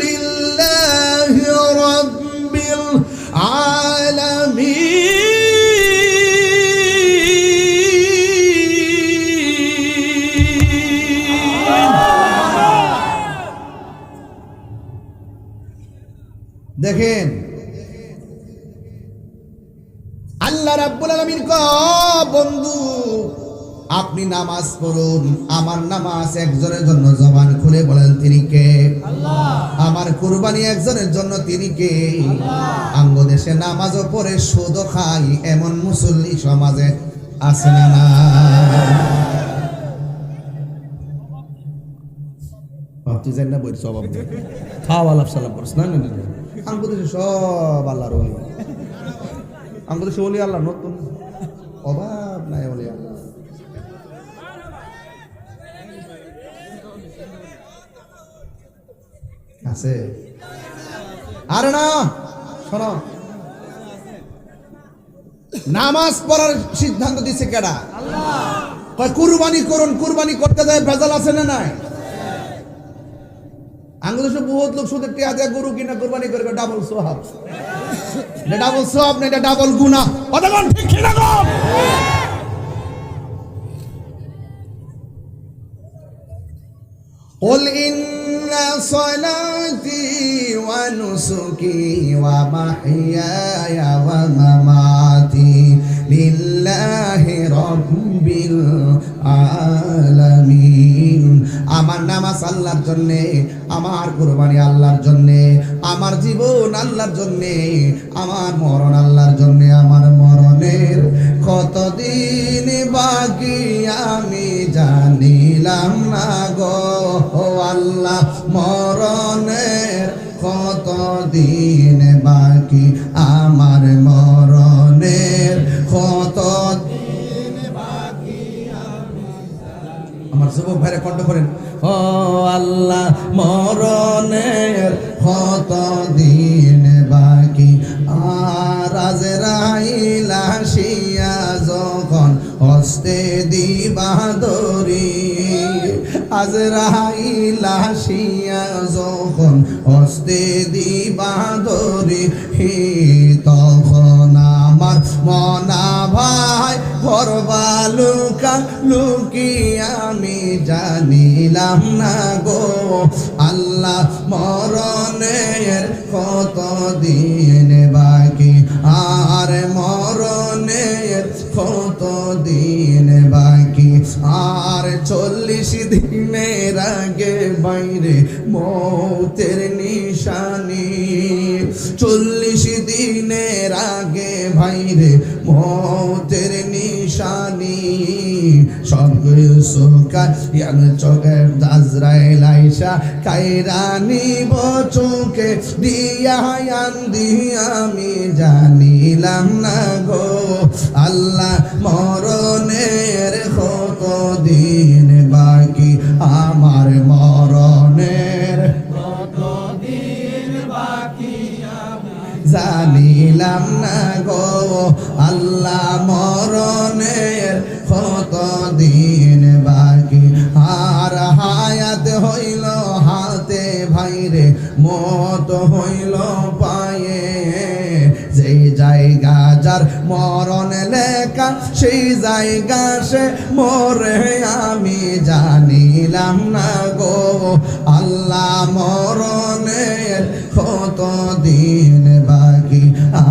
লিল্লাহি রাব্বিল আলামিন। দেখেন আল্লাহ রাব্বুল আলামিন বন্ধু আপনি নামাজ পড়ুন, আমার নামাজ একজনের জন্য, জবান খুলে বলেন তিনি কে? আমার কুরবানি একজনের জন্য, তিনি কে? আঙ্গদেশে নামাজও পড়ে সুদও খাই এমন মুসল্লি সমাজে আছে না না? তুই জানি না বইর স্বভাব খাওয়া আলাপ সালাপ করছ না? আঙ্গদেশে সব আল্লাহর ওলি, আঙ্গদেশে ওলি আল্লাহ, নতুন অভাব নাই ওলি আল্লাহ। আছে আরে না, শোনো, নামাজ পড়ার সিদ্ধান্ত দিছে কেডা? আল্লাহ। কুরবানি করুন, কুরবানি করতে যায় ভেজাল আছে না নাই? বাংলাদেশে বহুত লোক সুদের টিয়া দেয়া গরু কিনা কুরবানি করবে, ডাবল সোহাব। এটা ডাবল সোহাব না, এটা ডাবল গুনাহ। কতক্ষণ ঠিক কিনা গো? قل إن صلاتي ونسكي ومحياي ومماتي لله رب العالمين। আমার নামাজ আল্লাহর জন্য, আমার কুরবানি আল্লাহর জন্য, আমার জীবন আল্লাহর জন্য, আমার মরণ আল্লাহর জন্য। আমার মরণের কতদিন বাকি আমি জানিলাম না গো আল্লাহ, মরণের কতদিন বাকি, আমার মরণের কতদিন বাকি। আমার যুবক ভাইরা কণ্ঠ করেন, ও আল্লাহ মরণের কতদিন বাকি। আর আজরাইল আসিয়া যখন হস্তে দিবা দরি, আজরাইল আসিয়া যখন হস্তে দিবা দরি, তখন আমার মনা ভাই করবা লুকা লুকি আমি জানিলাম না গো আল্লাহ, মরণের কতদিন বাকি, আর মরণের কতদিন বাকি। আর 40 দিনের আগে বাইরে মৌতের নিশানি, 40 দিনের আগে বাইরে মৌতের নিশানি। সব সুকান চোখে আজরাইল আইসা কাইরানি বচুকে দিয়ান দিয়া আমি জানিলাম না গো আল্লাহ, মরণের কতদিন বাকি, আমার মরণের কতদিন বাকি জানিলাম না গো আল্লাহ, মরণের কতদিন বাকি। আর হায়াত হইল হাতে ভাইরে, মত হইল পায়ে, যেই জায়গা যার মরণ লেখা সেই জায়গা সে মরে আমি জানিলাম না গো আল্লাহ, মরণের কতদিন বাকি,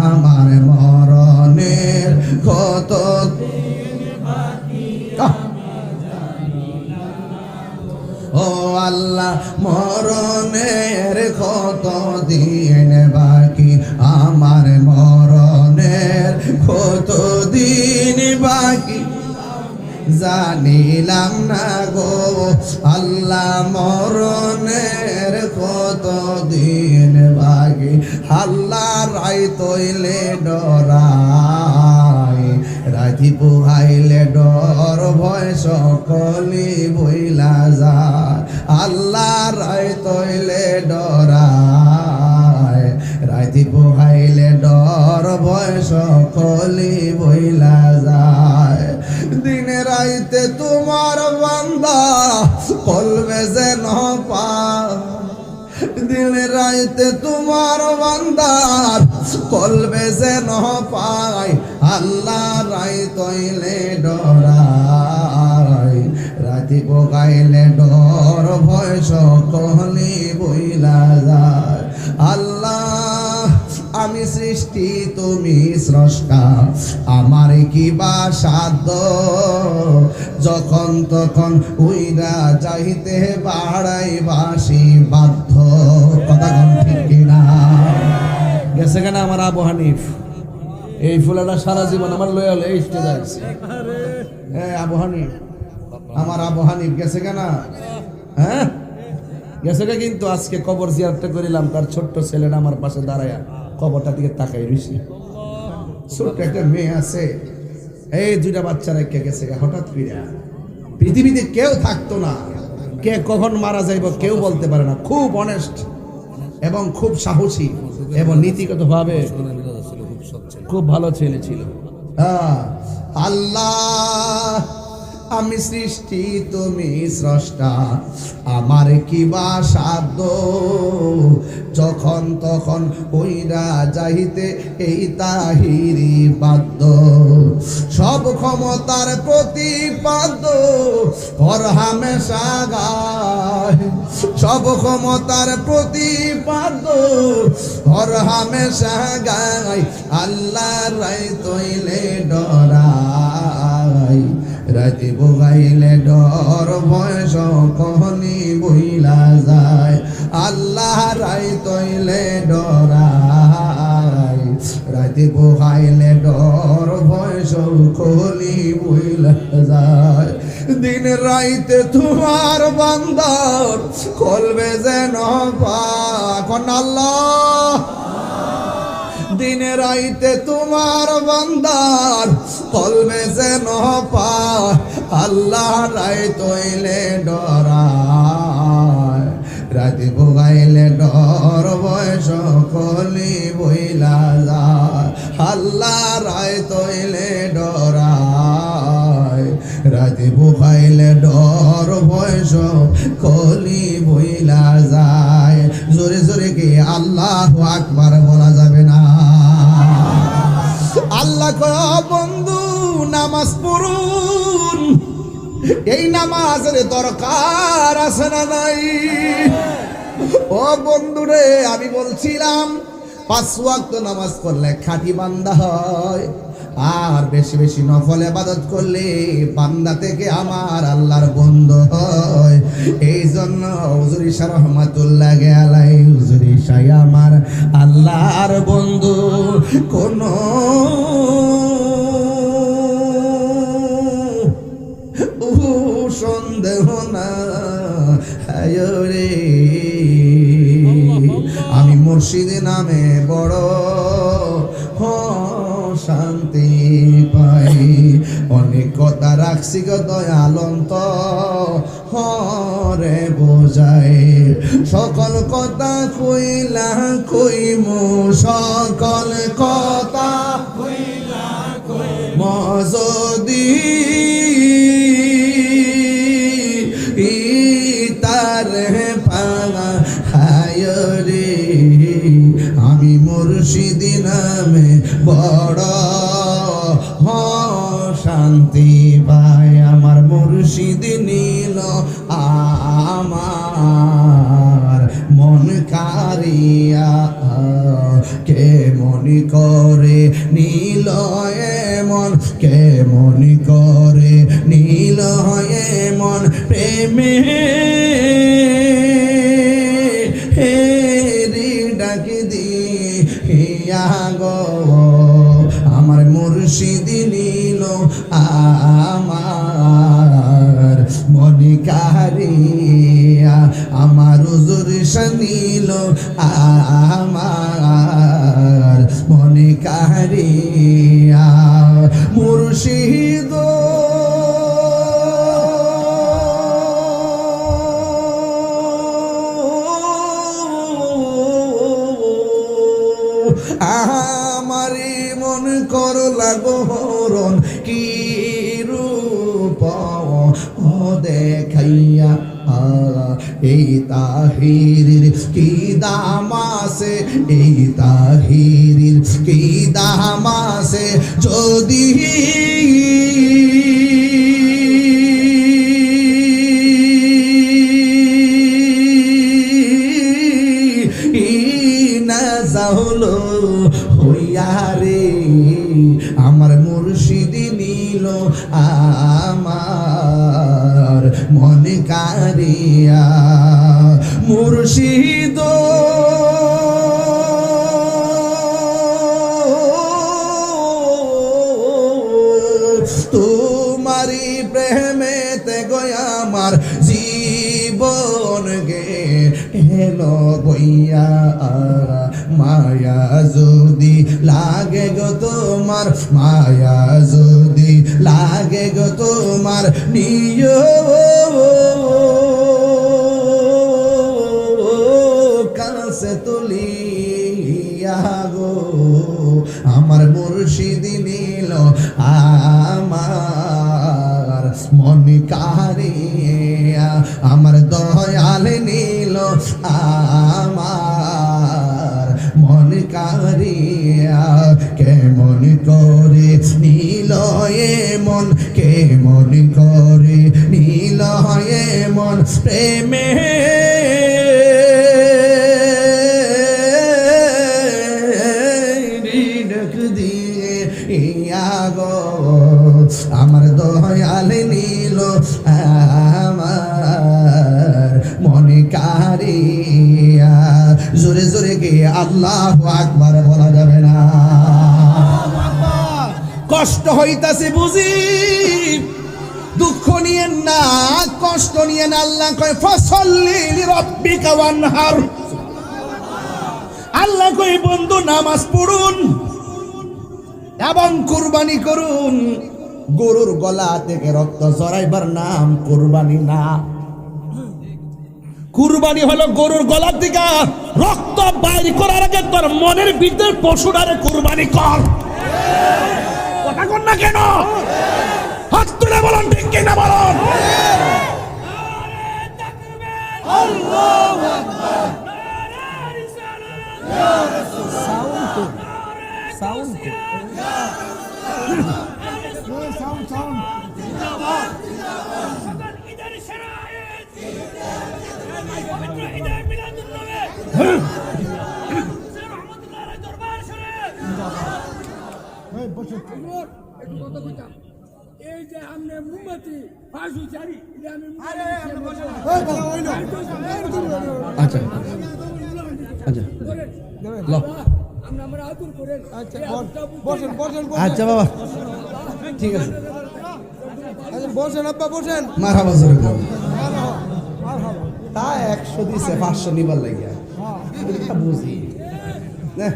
আমার মরণের কতদিন বাকি। ও আল্লাহ মরণের কতদিন বাকি, আমার মরণের কতদিন বাকি জানিলাম না গো আল্লাহ, মরণের কতদিন বাকি। আল্লাহ রাই তৈলে ডরাই, রাতি পোহাইলে ডর ভয় সকলি বইলা যায়। আল্লাহ রাই তৈলে ডরাই, রাতি পোহাইলে ডর ভয় সকলি বইলা যায়। দিন রাইতে তোমার বান্দা কলবে যেন পায়, দিন রাইতে তোমার বান্দার কলবে যেন পায়। আল্লাহ রাই তৈলে ডরাই, রাতি পোকাইলে ডর ভয় সকলি বইলা যায়। আল্লাহ আমি সৃষ্টি তুমি স্রষ্টা, আমার কি বা সাধ্য, যখন তখন উইরা যাইতে বাড়াই বাসি বাধ্য। কথা কোন ঠিক কিনা? গেছে কেন আমার আবু হানিফ? এই ফুলাটা সারা জীবন আমার লয়াল, এই স্টেজে আছে। হ্যাঁ আবু হানিফ, আমার আবু হানিফ গেছে কেন? হ্যাঁ গেছে কে? কিন্তু আজকে কবর জিয়ারতটা করিলাম, তার ছোট্ট ছেলেটা আমার পাশে দাঁড়ায়া কবরটা দিকে তাকাই রইছে। ছোট্ট একটা মেয়ে আছে, এই দুইটা বাচ্চা রেখে গেছে হঠাৎ করে। পৃথিবীতে কেউ থাকতো না, কে কখন মারা যাইব কেউ বলতে পারে না। খুব অনেস্ট এবং খুব সাহসী এবং নীতিগত ভাবে খুব ভালো ছেলে ছিল। আল্লাহ আমি সৃষ্টি তুমি স্রষ্টা, আমার কি বা সাধ্য, যখন তখন হইরা যাইতে এই তাহিরি বাধ্য। সব ক্ষমতার প্রতিপাদ্য হর হামেশা গায়, সব ক্ষমতার প্রতিপাদ্য হর হামেশা গায়, আল্লাহ রাই তৈলে ডরাই, রাতে বগাইলে ডর বয়স কহনি বইলা যায়, আল্লাহ রাই তৈলে ডরাই, রাতে বগাইলে ডর বয়স কহনি বইলা যায়। দিন রাইতে তোমার বান্দার কলবে যেন পাখন আল্লাহ, দিন রাইতে তোমার বান্দার কলবে যেন পায়, আল্লাহ রাই তৈলে ডরায়, রাতে ভোগাইলে ডর বয়স কলি বইলা যায়, আল্লাহ রাই তৈলে ডরায়, রাতে ভোগাইলে ডর বয়স কলি বইলা যায়। জোরে জোরে কি আল্লাহু আকবার বলা যাবে না? আল্লাহ কয় বন্ধু নামাজ পড়ুন, এই নামাজের দরকার আছে না নাই? ও বন্ধুরে আমি বলছিলাম 5 ওয়াক্ত নামাজ পড়লে খাঁটি বান্দা হয়, আর বেশি বেশি নফল ইবাদত করলে বান্দা থেকে আমার আল্লাহর বন্ধু হয়। এই জন্য হুজুর ঈসা রহমাতুল্লাহ আলাইহি হুজুর ঈসা আমার আল্লাহর বন্ধু, কোন সন্দেহ না রে। আমি মুর্শিদ নামে বড় শান্তি পাই, অনেক কথা রাখছি গো দয়ালন্ত হরে বোঝায়, সকল কথা কইলা কইমু, সকল কথা কইলা কইমু যদি তার পাগা হায় রে। আমি মুর্শিদ নামে বড় শান্তি পাই, আমার মুর্শিদ নীল আমার মন কারিয়া, কে মনি করে নীল এমন, কে মনি করে নীল এমন প্রেমে ডাকি দিয়া গো, আমার মুর্শিদ নীল আমার মনি কারিয়া, আমার হুজুর নীল আমার মনি কারিয়া। মুর্শিদ আমারি মন করলা গোহরণ, কি রূপ ও দেখাইয়া, এই তাহিরির কি দামাসে, এই তাহিরির কি দামাসে যদি না যাহলো কারিয়া মুর্শিদ তোমারি প্রেমেতে গয়া আমার জীবন গে হেলো বইয়া মায়া যদি লাগে গো তোমার মায়া যদি লাগে গো তোমার নিয় কাছে তুলিয়া গো আমার মুর্শিদ নীল আমার মন কারিয়া আমার দয়াল নীল আমার মন কারিয়া কেমন করে নীল মন কেমন করে নীল মন প্রেমে আমার দয়াল নীল আমার মনে কারিয়া জোরে জোরে গিয়ে আল্লাহু আকবার বলা যাবে না কষ্ট হইতাছে বুঝি দুঃখ নিয়েন না কষ্ট নিয়েন আল্লাহ কয় ফসল্লি লিরাব্বিকা ওয়ানহার আল্লাহ কয় বন্ধু নামাজ পড়ুন এবং কুরবানি করুন গরুর গলা থেকে রক্ত ঝরাইবার নাম কুরবানি না কুরবানি হলো গরুর গলা থেকে রক্ত বাইর করার আগে তোর মনের ভিতর পশুটারে কুরবানি কর কথা কর না কেন হাত তুলে বলুন ঠিক কিনা বলুন আল্লাহু আকবার ইয়া রাসূলুল্লাহ সাউন্ড সাউন্ড জিন্দাবাদ জিন্দাবাদ ইদার শরায়েত পবিত্র ঈদের মিলাদুন নবী সৈয়দ রহমাতুল্লাহ আলাইহি দরবার শরীফ জিন্দাবাদ এই বসে একটু কথা কইতাম এই যে আমনে মোমবাতি ফাঁসু চারি এটা আমি আরে আপনি বসে হইলো আচ্ছা আচ্ছা লো আমরা আতুর করেন আচ্ছা বসেন বসেন আচ্ছা বাবা ঠিক আছে আচ্ছা বসেন আব্বা বসেন মারহাবা জোরে মারহাবা তা 100 দিছে 500 নিবার লাগিয়া এটা বুঝি না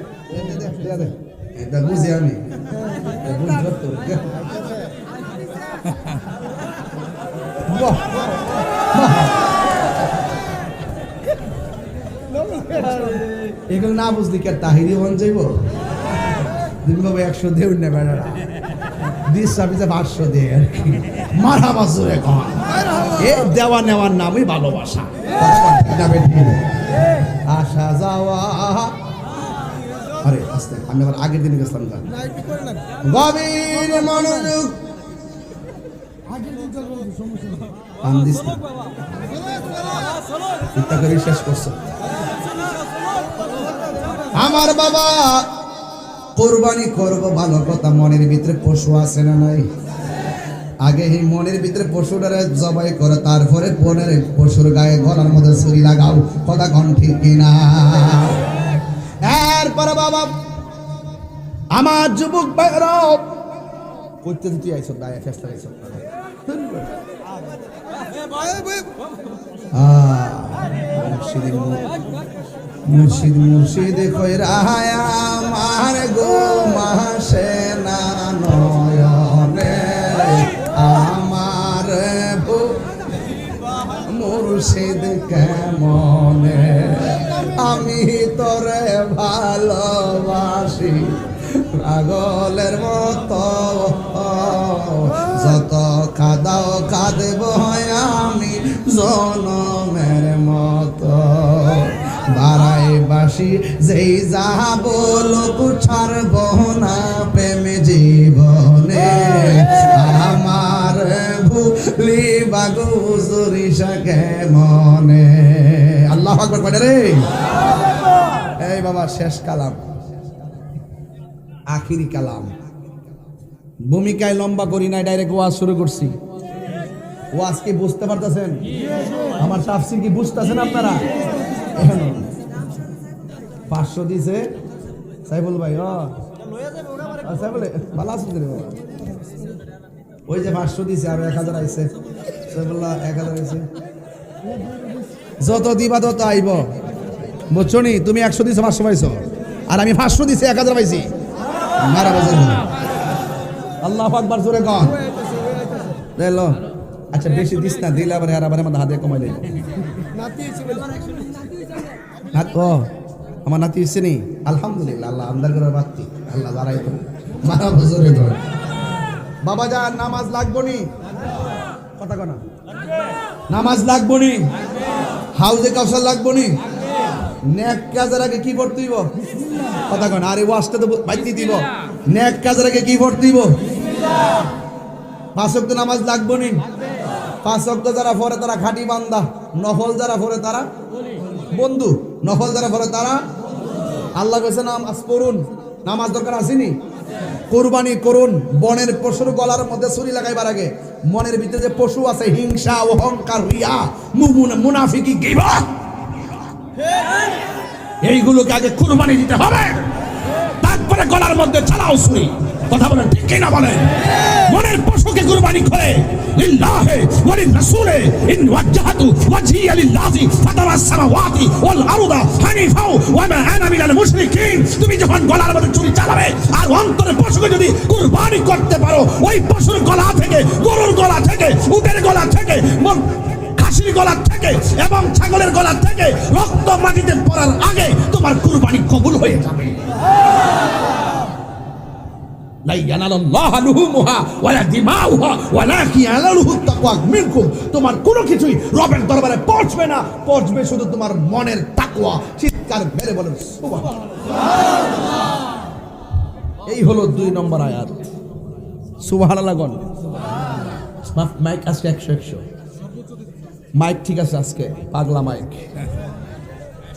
দে এটা বুঝি আমি বুঝব তো বাহ এগুলো না বুঝলি কে তাহিরি হন যাইব দিন বাবা 100 দেউন না বেড়ারা দিস সাবিতে 500 দে আর কি মারহাবা জোরে কন এ দেওয়া নেওয়ার নামই ভালোবাসা আশা যাওয়া আরে আস্তে আমি আবার আগের দিনে গেছিলাম না গভীর মনোযোগ আগের দিন চলবে সমস্যা আন্দিস চিন্তা করে শেষ করছো আমার বাবা কুরবানি করব ভালো কথা মনের ভিতরে পশু আছে না নাই আগে এই মনের ভিতরে পশুটারে জবাই করে তারপরে পশুর গায়ে গলার মধ্যে ছুরি লাগাও কথা কোন ঠিক কিনা এরপরে বাবা আমার যুবক ভাইরা কইতে দিতে আইছো গায়ে ফেসলা আইছো মুর্শিদ মুর্শিদ কইরা আমার গো মাসে না নয়নে আমার মুর্শিদ কেমনে আমি তোরে ভালোবাসি পাগলের মতো যত কাদাও কাঁদব আমি জনমের মতো বাড়াই বাসি যেই যা বলুক ছাড়ব না প্রেম জীবনে আমার ভুলি বাগুজুরি সাকে মনে আল্লাহু আকবার পড়ে রে এই বাবা শেষ কালাম আখিরি কালাম ভূমিকায় লম্বা করি নাই ডাইরেক্ট ওয়াজ শুরু করছি ও আজকে বুঝতে পারতেছেন? আমার তাফসীর কি বুঝতেছেন আপনারা? এখানে 500 দিছে সাইফুল ভাই। সাইফুল ভালো আছেন রে বাবা? ওই যে 500 দিছে, আরো 1000 আইছে। সাইফুল্লাহ 1000 আইছে। যত দিবা তত আইব, বুঝছো নি? তুমি 100 দিছো 500 পাইছো, আর আমি 500 দিছি 1000 পাইছি। মারা বাজার আল্লাহু আকবার, জোরে কর। দেখলো? আচ্ছা বেশি দিস না, দিলে আবার আর আমাদের হাতে কমাই দেব। হাত ও আমার নাতি হচ্ছে নি, আলহামদুলিল্লাহ। আল্লাহ আমদার করে বাড়তি, আল্লাহ দাঁড়াই তো মারা বজরে ধরে। বাবা যা নামাজ লাগবো নি, কথা কনা নামাজ লাগবো নি, হাউজে কাউসার লাগবো নি, নেক কাজের আগে কি পড়তে দিব? কথা কনা। আরে ওয়াজটা তো বাইতে দিব। নেক কাজের আগে কি পড়তে দিব? 5 ওয়াক্ত নামাজ লাগবো নি। 5 ওয়াক্ত যারা পড়ে তারা খাঁটি বান্দা, নফল যারা পড়ে তারা বন্ধু, নফল যারা পড়ে তারা আল্লাহ কইছে নামাজ পড়ুন। নামাজ দরকার আসেনি? কুরবানি করুন। বনের পশুর গলার মধ্যে ছুরি লাগাইবার আগে মনের ভিতরে যে পশু আছে, হিংসা, অহংকার, রিয়া, মুনাফিকি, গীবত, এইগুলোকে আগে কুরবানি দিতে হবে, তারপরে গলার মধ্যে চালাও ছুরি। কথা বলেন ঠিক কি না বলেন? মনের পশুকে কুরবানি করে লিল্লাহি ওয়া লিরাসূলি ইন ওয়াজহাতু ওয়াজহিয়া লিল্লাহি ফাতারাস সামাওয়াতি ওয়াল আরদা হানিফা ওয়া মা আনা মিনাল মুশরিকিন। তুমি যখন গলার মধ্যে ছুরি চালাবে আর অন্তরে পশুকে যদি কুরবানি করতে পারো, ওই পশুর গলা থেকে, গরুর গলা থেকে, উটের গলা থেকে, খাসির গলা থেকে এবং ছাগলের গলা থেকে রক্ত মাটিতে পড়ার আগে তোমার কুরবানি কবুল হয়ে যাবে। তোমার কোনো কিছুই রবের দরবারে পৌঁছবে না, পৌঁছবে শুধু তোমার মনের তাকওয়া। চিৎকার মেরে বলেন সুবহানাল্লাহ। এই হলো 2 নম্বর আয়াত। সুবহানাল্লাহ গণ। মাইক আজকে 100 মাইক ঠিক আছে আজকে, পাগলা মাইক।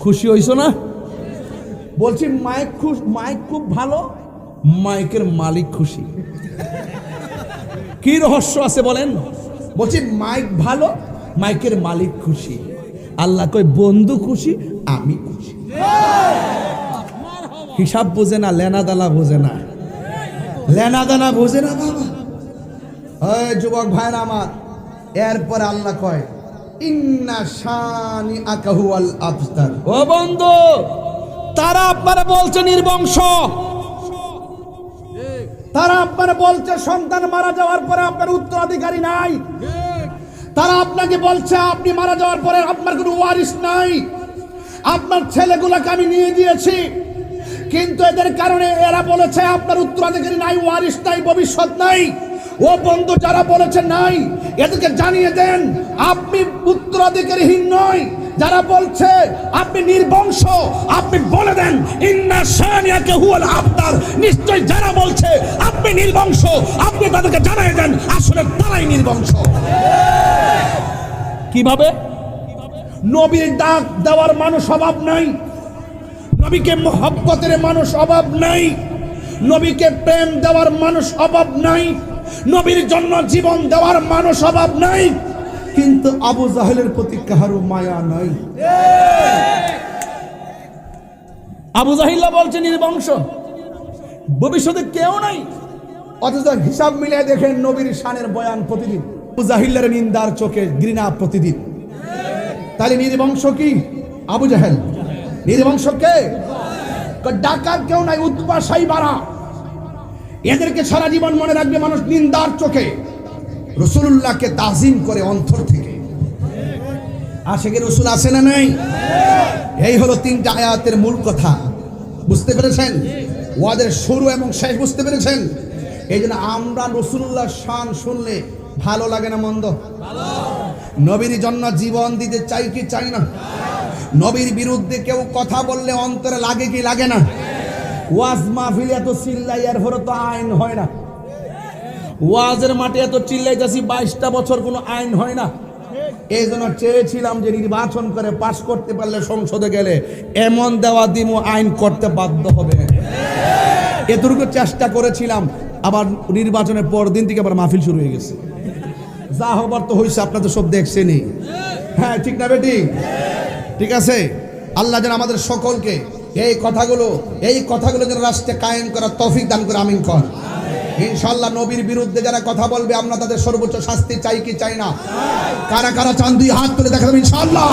খুশি হইছো না? বলছি মাইক খুব ভালো, মাইকের মালিক খুশি। কি রহস্য আছে বলেন? বলছি মাইক ভালো, মাইকের মালিক খুশি। আল্লাহ কই বন্ধু খুশি, আমি খুশি। হিসাব বোঝে না, লেনা দানা বোঝে না, লেনা দানা বোঝে না বাবা। ওই যুবক ভাইরা আমার, এরপরে আল্লাহ কয় ইন্না শানিআকা হুয়াল আবতার। ও বন্ধু, তারা আপনারা বলছে নির্বংশ, তারা আপনারা বলছে সন্তান মারা যাওয়ার পরে আপনার উত্তরাধিকারী নাই, তারা আপনাকে বলছে আপনি মারা যাওয়ার পরে আপনার কোনো ওয়ারিস নাই, আপনার ছেলেগুলোকে আমি নিয়ে গিয়েছি, কিন্তু এদের কারণে এরা বলেছে আপনার উত্তরাধিকারী নাই, ওয়ারিস নাই, ভবিষ্যৎ নাই। ও বন্ধু, যারা বলেছে নাই এদেরকে জানিয়ে দেন আপনি উত্তরাধিকারীহীন নয়। যারা বলছে আপনি নির্বংশ, আপনি বলে দেন ইন্না শানিআকা হুয়াল আবতার। নিশ্চয় যারা বলছে আপনি নির্বংশ, আপনি তাদেরকে জানিয়ে দেন আসলে তারাই নির্বংশ। কিভাবে? নবীর ডাক দেওয়ার মানুষ অভাব নাই, নবীকে মহব্বতের মানুষ অভাব নাই, নবীকে প্রেম দেওয়ার মানুষ অভাব নাই, নবীর জন্য জীবন দেওয়ার মানুষ অভাব নাই, কিন্তু আবু জাহেলের প্রতি কাহারও মায়া নাই। আবু জাহিল্লা বলছে নির্বংশ, ভবিষ্যতে কেউ নাই, অথচ হিসাব মিলিয়ে দেখেন নবীর শানের বয়ান প্রতিদিন, আবু জাহিল্লার নিন্দার চোখে ঘৃণা প্রতিদিন। তাহলে নির্বংশ কি? আবু জাহেল। নির্বংশ কে? ডাকার কেউ নাই, উৎপা সাইবারা। এদেরকে সারা জীবন মনে রাখবে মানুষ নিন্দার চোখে। রাসূলুল্লাহকে তাজিম করে অন্তর থেকে। আশিকে রাসূল আছে না নাই? এই হলো 3টা আয়াতের মূল কথা। বুঝতে পেরেছেন? ওয়াদের শুরু এবং শেষ বুঝতে পেরেছেন? এই জন্য আমরা রাসূলুল্লাহর শান শুনলে ভালো লাগে না মন্দ? নবীর জন্য জীবন দিতে চাই কি চাই না? নবীর বিরুদ্ধে কেউ কথা বললে অন্তরে লাগে কি লাগে না? ওয়াজ মাহফিলে এত চিল্লাই, এর পরে তো আইন হয় না। ওয়াজের মাঠে এত চিল্লাইতেছি, 22টা বছর কোনো আইন হয় না। এই জন্য চেয়েছিলাম যে নির্বাচন করে পাশ করতে পারলে সংসদে গেলে এমন দেওয়া দিমো আইন করতে বাধ্য হবে। এতটুকু চেষ্টা করেছিলাম, আবার নির্বাচনের পর দিন থেকে আবার মাহফিল শুরু হয়ে গেছে। যা হবার তো হয়েছে, আপনারা তো সব দেখছেনই। হ্যাঁ, ঠিক না বেটি? ঠিক আছে। আল্লাহ যেন আমাদের সকলকে এই কথাগুলো যেন রাষ্ট্রে কায়েম করার তৌফিক দান করে, আমিন কর। ইনশাআল্লাহ নবীর বিরুদ্ধে যারা কথা বলবে আমরা তাদের সর্বোচ্চ শাস্তি চাই কি চাই না? কারা কারা চান দুই হাত তুলে দেখাবেন ইনশাআল্লাহ।